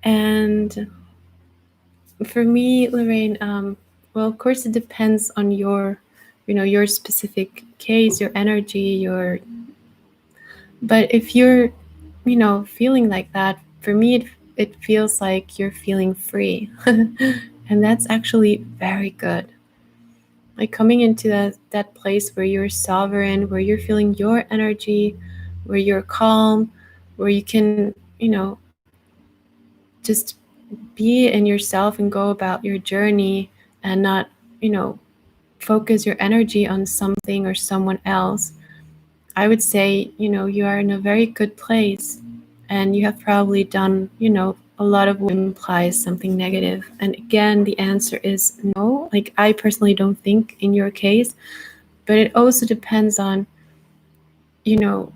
And for me, Lorraine, well, of course, it depends on your, your specific case, your energy, your. But if you're, feeling like that, for me, it feels like you're feeling free. And that's actually very good. Like coming into that place where you're sovereign, where you're feeling your energy, where you're calm, where you can, just be in yourself and go about your journey and not, focus your energy on something or someone else. I would say, you are in a very good place, and you have probably done, a lot of what implies something negative. And again, the answer is no. Like, I personally don't think in your case, but it also depends on, you know,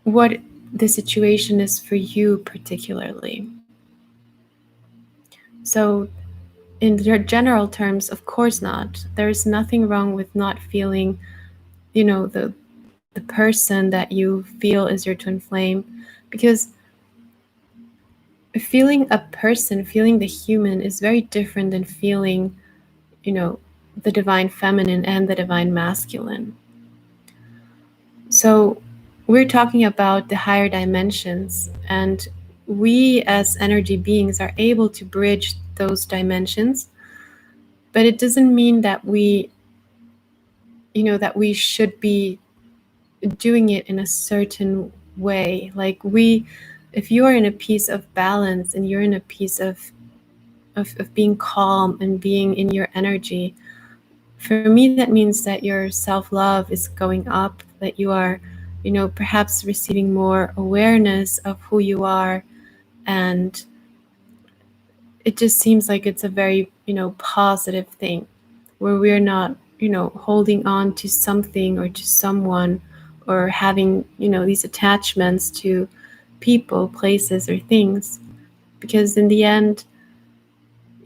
what the situation is for you particularly. So, in general terms, of course not. There is nothing wrong with not feeling, the person that you feel is your twin flame, because feeling a person, feeling the human, is very different than feeling, the divine feminine and the divine masculine. So we're talking about the higher dimensions, and we as energy beings are able to bridge those dimensions, but it doesn't mean that we should be doing it in a certain way. Like, if you are in a piece of balance and you're in a piece of being calm and being in your energy, for me that means that your self-love is going up, that you are, perhaps receiving more awareness of who you are. And it just seems like it's a very, positive thing, where we're not, holding on to something or to someone, or having, these attachments to people, places, or things. Because in the end,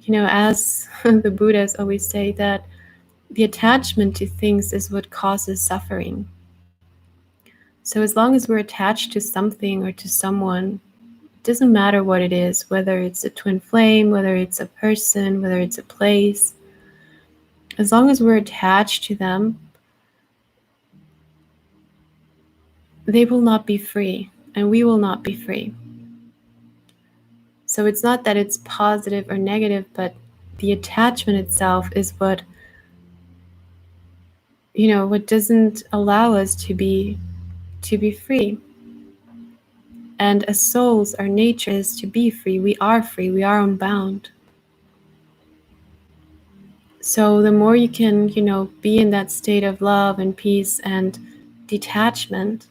as the Buddhas always say, that the attachment to things is what causes suffering. So as long as we're attached to something or to someone, it doesn't matter what it is, whether it's a twin flame, whether it's a person, whether it's a place. As long as we're attached to them, they will not be free, and we will not be free. So it's not that it's positive or negative, but the attachment itself is what doesn't allow us to be free. And as souls, our nature is to be free. We are free. We are unbound. So the more you can, be in that state of love and peace and detachment,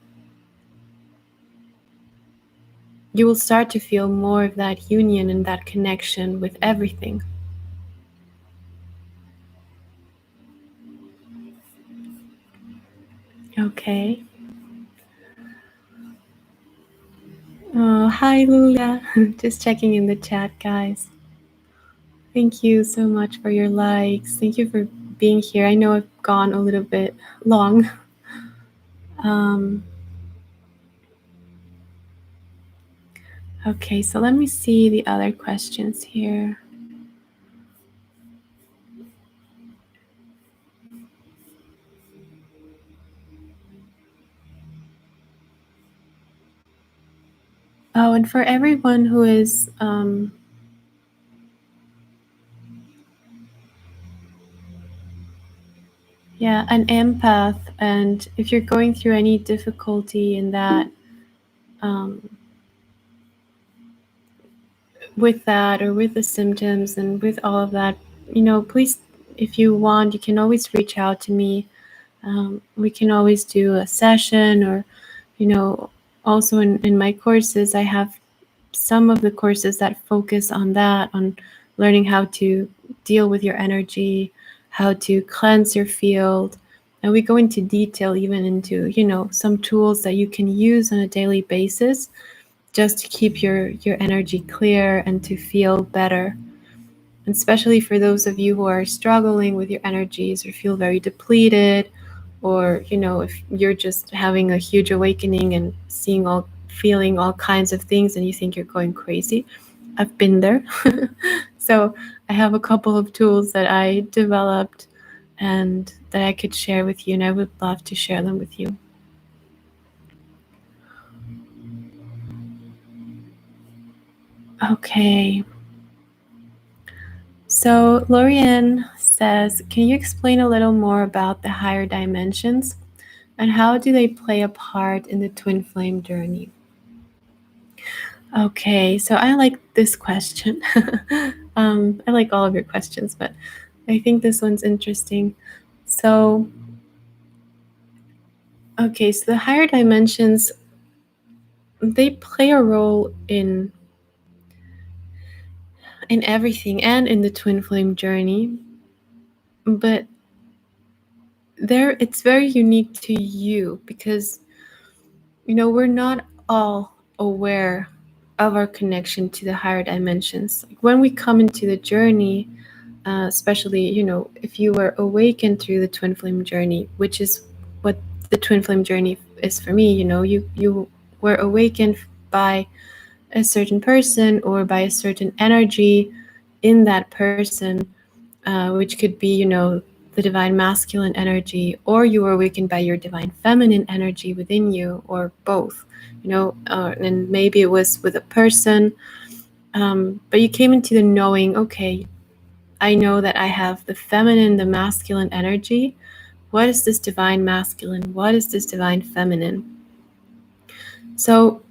you will start to feel more of that union and that connection with everything. Okay. Oh, hi, Lula. Just checking in the chat, guys. Thank you so much for your likes. Thank you for being here. I know I've gone a little bit long. Okay, so let me see the other questions here. Oh, and for everyone who is an empath, and if you're going through any difficulty in that, with that, or with the symptoms and with all of that, please, if you want, you can always reach out to me. We can always do a session, or, also in my courses, I have some of the courses that focus on that, on learning how to deal with your energy, how to cleanse your field. And we go into detail even into, some tools that you can use on a daily basis just to keep your energy clear and to feel better. And especially for those of you who are struggling with your energies or feel very depleted, or, if you're just having a huge awakening and feeling all kinds of things and you think you're going crazy. I've been there. So I have a couple of tools that I developed and that I could share with you, and I would love to share them with you. Okay. So Lorianne says, can you explain a little more about the higher dimensions and how do they play a part in the twin flame journey? Okay, so I like this question. I like all of your questions, but I think this one's interesting. So, okay, so the higher dimensions, they play a role in everything and in the twin flame journey, but it's very unique to you because we're not all aware of our connection to the higher dimensions. Like when we come into the journey, especially if you were awakened through the twin flame journey, which is what the twin flame journey is for me. You were awakened by a certain person or by a certain energy in that person, which could be the divine masculine energy, or you were awakened by your divine feminine energy within you, or both. And maybe it was with a person, but you came into the knowing, okay, I know that I have the feminine, the masculine energy. What is this divine masculine? What is this divine feminine? So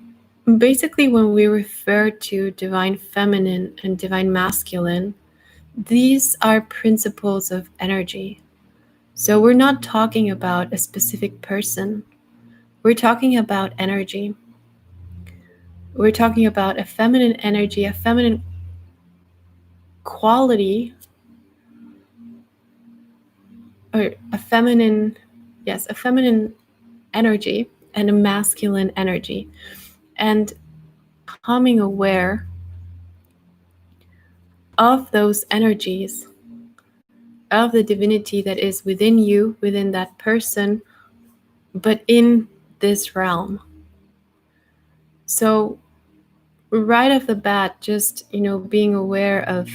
basically, when we refer to divine feminine and divine masculine, these are principles of energy. So we're not talking about a specific person. We're talking about energy. We're talking about a feminine energy, a feminine quality, or a feminine energy and a masculine energy. And becoming aware of those energies, of the divinity that is within you, within that person, but in this realm. So right off the bat, just being aware of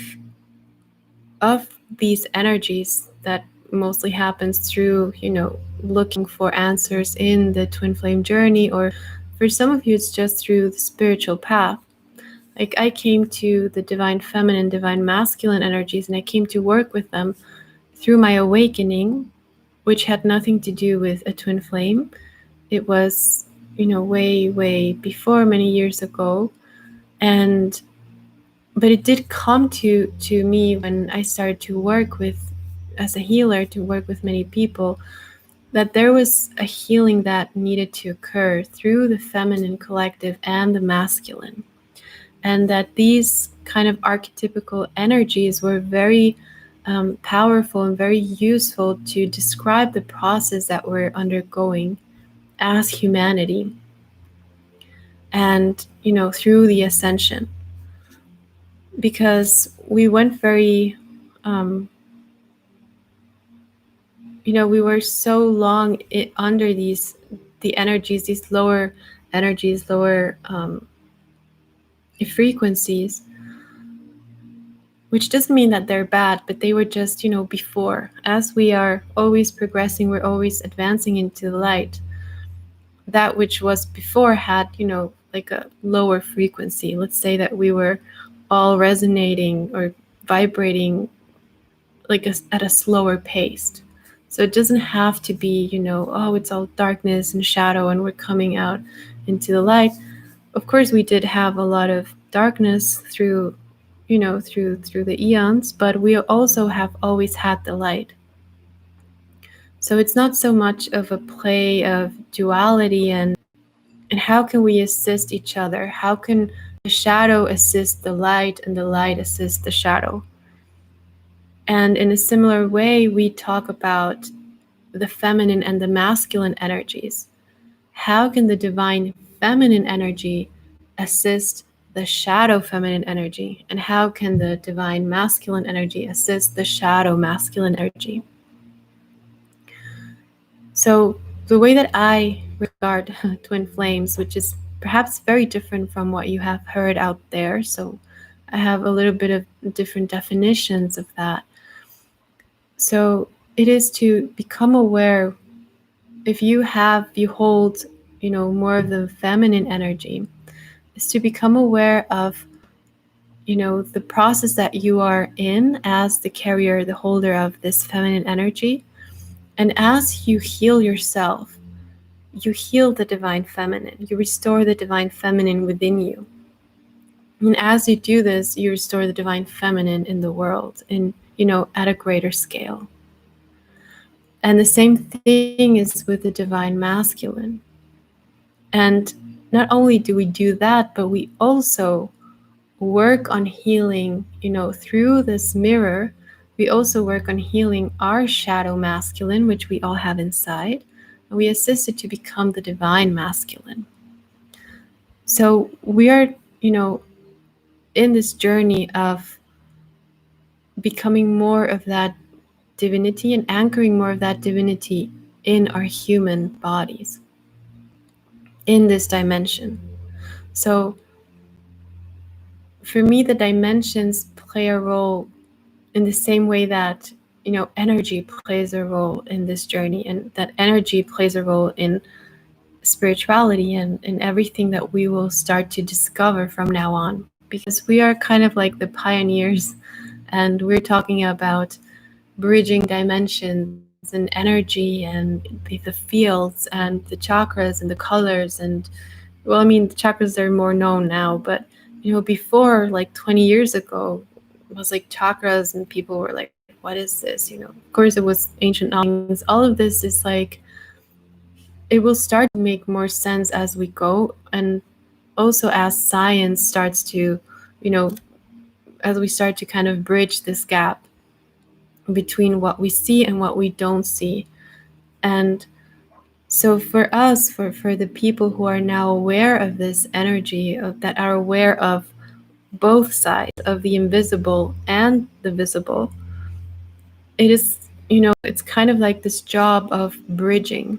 these energies that mostly happens through looking for answers in the twin flame journey, or for some of you it's just through the spiritual path. Like I came to the divine feminine, divine masculine energies, and I came to work with them through my awakening, which had nothing to do with a twin flame. It was way before, many years ago. But it did come to me when I started to work with, as a healer, to work with many people, that there was a healing that needed to occur through the feminine collective and the masculine. And that these kind of archetypical energies were very powerful and very useful to describe the process that we're undergoing as humanity, and through the ascension, because we went very we were so long under the energies, these lower energies, lower frequencies, which doesn't mean that they're bad, but they were just before. As we are always progressing, we're always advancing into the light. That which was before had like a lower frequency. Let's say that we were all resonating or vibrating like at a slower pace. So it doesn't have to be oh, it's all darkness and shadow and we're coming out into the light. Of course we did have a lot of darkness through through the eons, but we also have always had the light. So it's not so much of a play of duality and how can we assist each other? How can the shadow assist the light and the light assist the shadow? And in a similar way, we talk about the feminine and the masculine energies. How can the divine feminine energy assist the shadow feminine energy? And how can the divine masculine energy assist the shadow masculine energy? So the way that I regard twin flames, which is perhaps very different from what you have heard out there, so I have a little bit of different definitions of that. So it is to become aware. If you hold, more of the feminine energy, is to become aware of, the process that you are in as the carrier, the holder of this feminine energy. And as you heal yourself, you heal the divine feminine, you restore the divine feminine within you. And as you do this, you restore the divine feminine in the world, at a greater scale. And the same thing is with the divine masculine. And not only do we do that, but we also work on healing, through this mirror. We also work on healing our shadow masculine, which we all have inside. And we assist it to become the divine masculine. So we are, in this journey of becoming more of that divinity and anchoring more of that divinity in our human bodies, in this dimension. So for me, the dimensions play a role in the same way that, energy plays a role in this journey, and that energy plays a role in spirituality and in everything that we will start to discover from now on, because we are kind of like the pioneers, and we're talking about bridging dimensions and energy and the fields and the chakras and the colors. And well, I mean, the chakras are more known now, but before, like 20 years ago, it was like chakras and people were like, what is this? Of course it was ancient knowledge. All of this is like, it will start to make more sense as we go, and also as science starts to, as we start to kind of bridge this gap between what we see and what we don't see. And so for us, for the people who are now aware of this energy, that are aware of both sides of the invisible and the visible, it is, it's kind of like this job of bridging.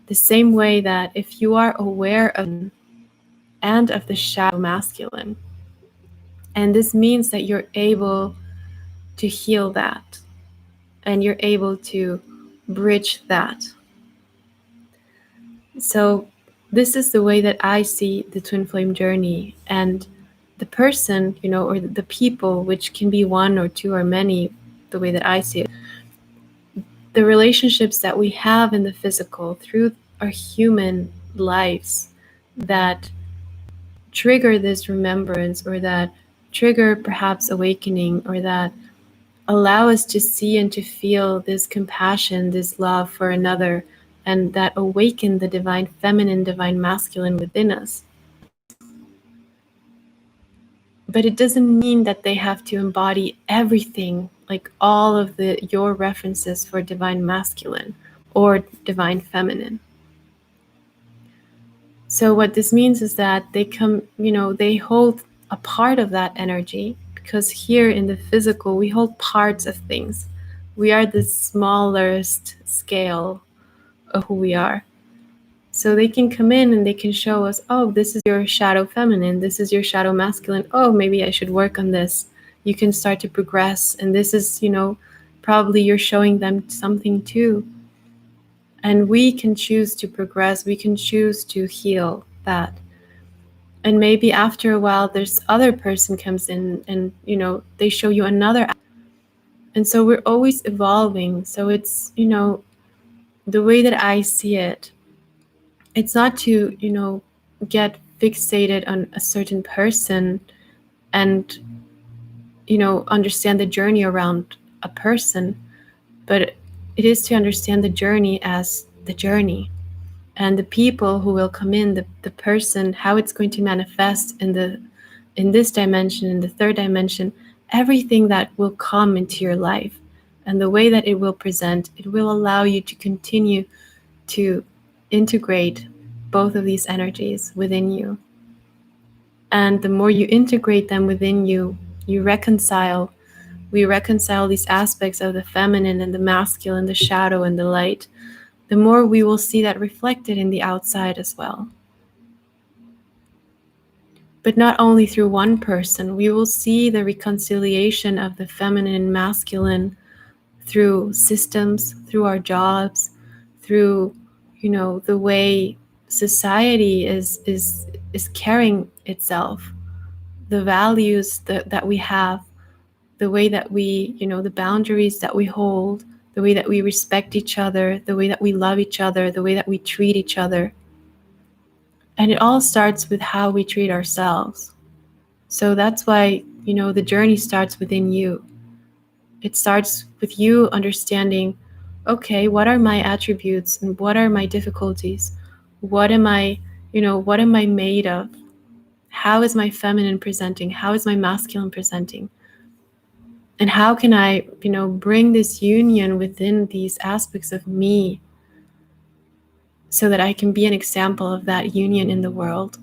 The same way that if you are aware of and of the shadow masculine, and this means that you're able to heal that, and you're able to bridge that. So this is the way that I see the twin flame journey. And the person, or the people, which can be one or two or many, the way that I see it, the relationships that we have in the physical through our human lives that trigger this remembrance, or that trigger perhaps awakening, or that allow us to see and to feel this compassion, this love for another, and that awaken the divine feminine, divine masculine within us. But it doesn't mean that they have to embody everything, like all of your references for divine masculine or divine feminine. So what this means is that they they hold a part of that energy, because here in the physical, we hold parts of things. We are the smallest scale of who we are. So they can come in and they can show us, oh, this is your shadow feminine, this is your shadow masculine. Oh, maybe I should work on this. You can start to progress. And this is, probably you're showing them something too. And we can choose to progress. We can choose to heal that. And maybe after a while, there's other person comes in and, they show you another. And so we're always evolving. So it's, the way that I see it, it's not to, get fixated on a certain person and, understand the journey around a person, but it is to understand the journey as the journey, and the people who will come in, the person, how it's going to manifest in this dimension, in the third dimension, everything that will come into your life, and the way that it will present, it will allow you to continue to integrate both of these energies within you. And the more you integrate them within you, we reconcile these aspects of the feminine and the masculine, the shadow and the light, the more we will see that reflected in the outside as well. But not only through one person, we will see the reconciliation of the feminine and masculine through systems, through our jobs, through, the way society is carrying itself, the values that we have, the way that we, the boundaries that we hold, the way that we respect each other, the way that we love each other, the way that we treat each other. And it all starts with how we treat ourselves. So that's why, the journey starts within you. It starts with you understanding, okay, what are my attributes and what are my difficulties? What am I, what am I made of? How is my feminine presenting? How is my masculine presenting? And how can I, bring this union within these aspects of me so that I can be an example of that union in the world?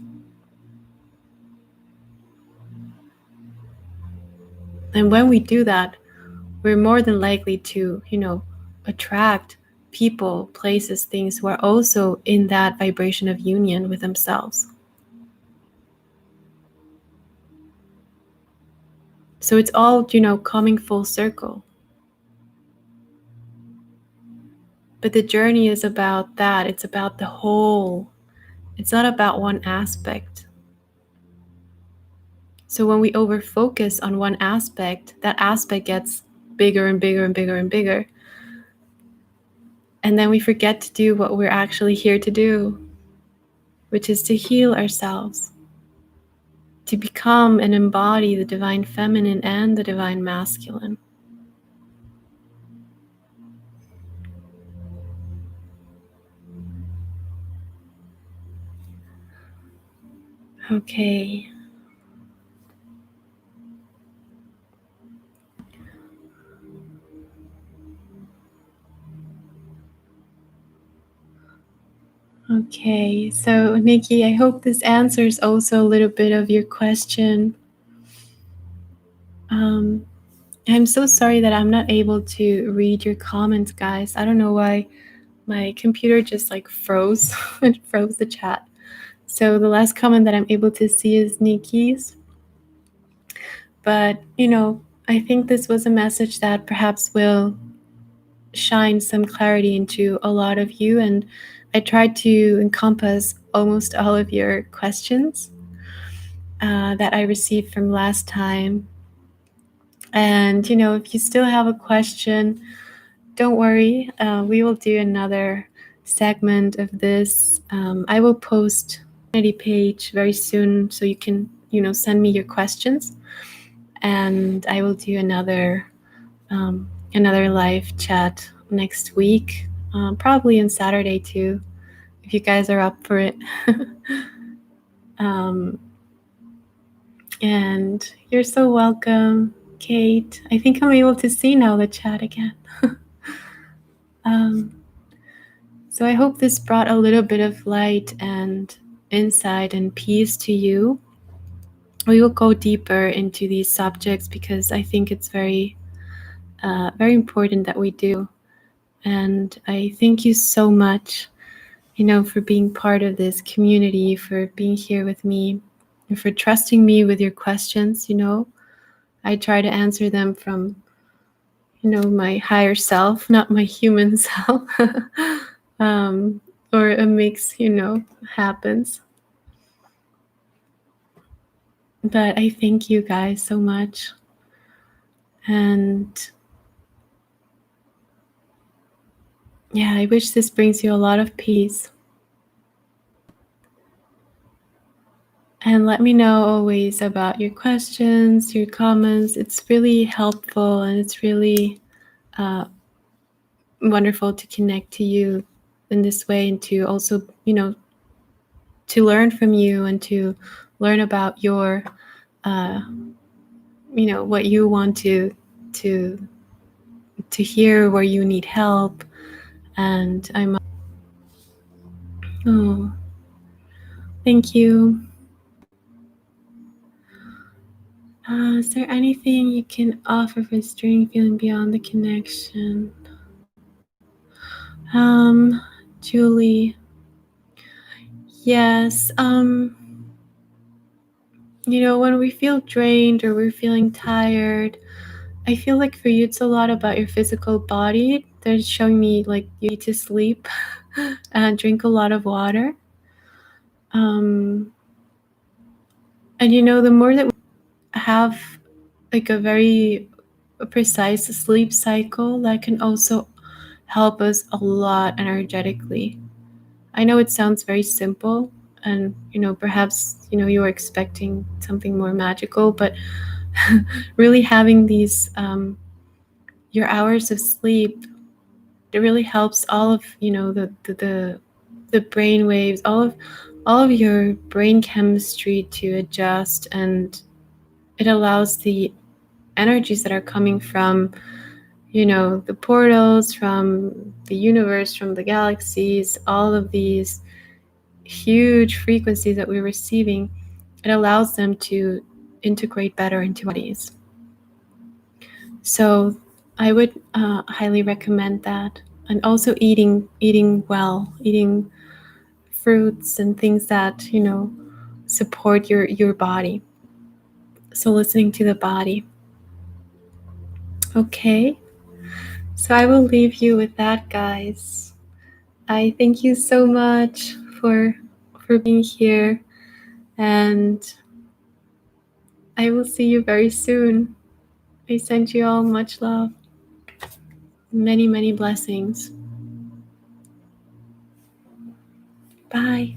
And when we do that, we're more than likely to, attract people, places, things who are also in that vibration of union with themselves. So it's all, coming full circle. But the journey is about that. It's about the whole. It's not about one aspect. So when we over focus on one aspect, that aspect gets bigger and bigger and bigger and bigger. And then we forget to do what we're actually here to do, which is to heal ourselves, to become and embody the divine feminine and the divine masculine. Okay. Okay, so Nikki, I hope this answers also a little bit of your question. I'm so sorry that I'm not able to read your comments, guys. I don't know why my computer just froze. It froze the chat. So the last comment that I'm able to see is Nikki's. But, I think this was a message that perhaps will shine some clarity into a lot of you. And I tried to encompass almost all of your questions that I received from last time. And, if you still have a question, don't worry. We will do another segment of this. I will post a community page very soon so you can, send me your questions. And I will do another live chat next week, probably on Saturday too, if you guys are up for it. And you're so welcome, Kate. I think I'm able to see now the chat again. So I hope this brought a little bit of light and insight and peace to you. We will go deeper into these subjects because I think it's very, very important that we do. And I thank you so much, for being part of this community, for being here with me, and for trusting me with your questions. I try to answer them from, my higher self, not my human self. Or a mix, happens. But I thank you guys so much. And yeah, I wish this brings you a lot of peace. And let me know always about your questions, your comments. It's really helpful and it's really wonderful to connect to you in this way and to also, to learn from you and to learn about your, what you want to hear, where you need help. And I'm, thank you. Is there anything you can offer for string feeling beyond the connection? Julie. Yes. When we feel drained or we're feeling tired, I feel like for you, it's a lot about your physical body. They're showing me like you need to sleep and drink a lot of water. And the more that we have like a very precise sleep cycle, that can also help us a lot energetically. I know it sounds very simple, and perhaps you were expecting something more magical, but really having these your hours of sleep, it really helps all of the brain waves, all of your brain chemistry to adjust, and it allows the energies that are coming from the portals, from the universe, from the galaxies, all of these huge frequencies that we're receiving, it allows them to integrate better into bodies. So I would highly recommend that. And also eating well, eating fruits and things that support your body. So listening to the body. Okay, so I will leave you with that, guys. I thank you so much for being here, and I will see you very soon. I send you all much love. Many, many blessings. Bye.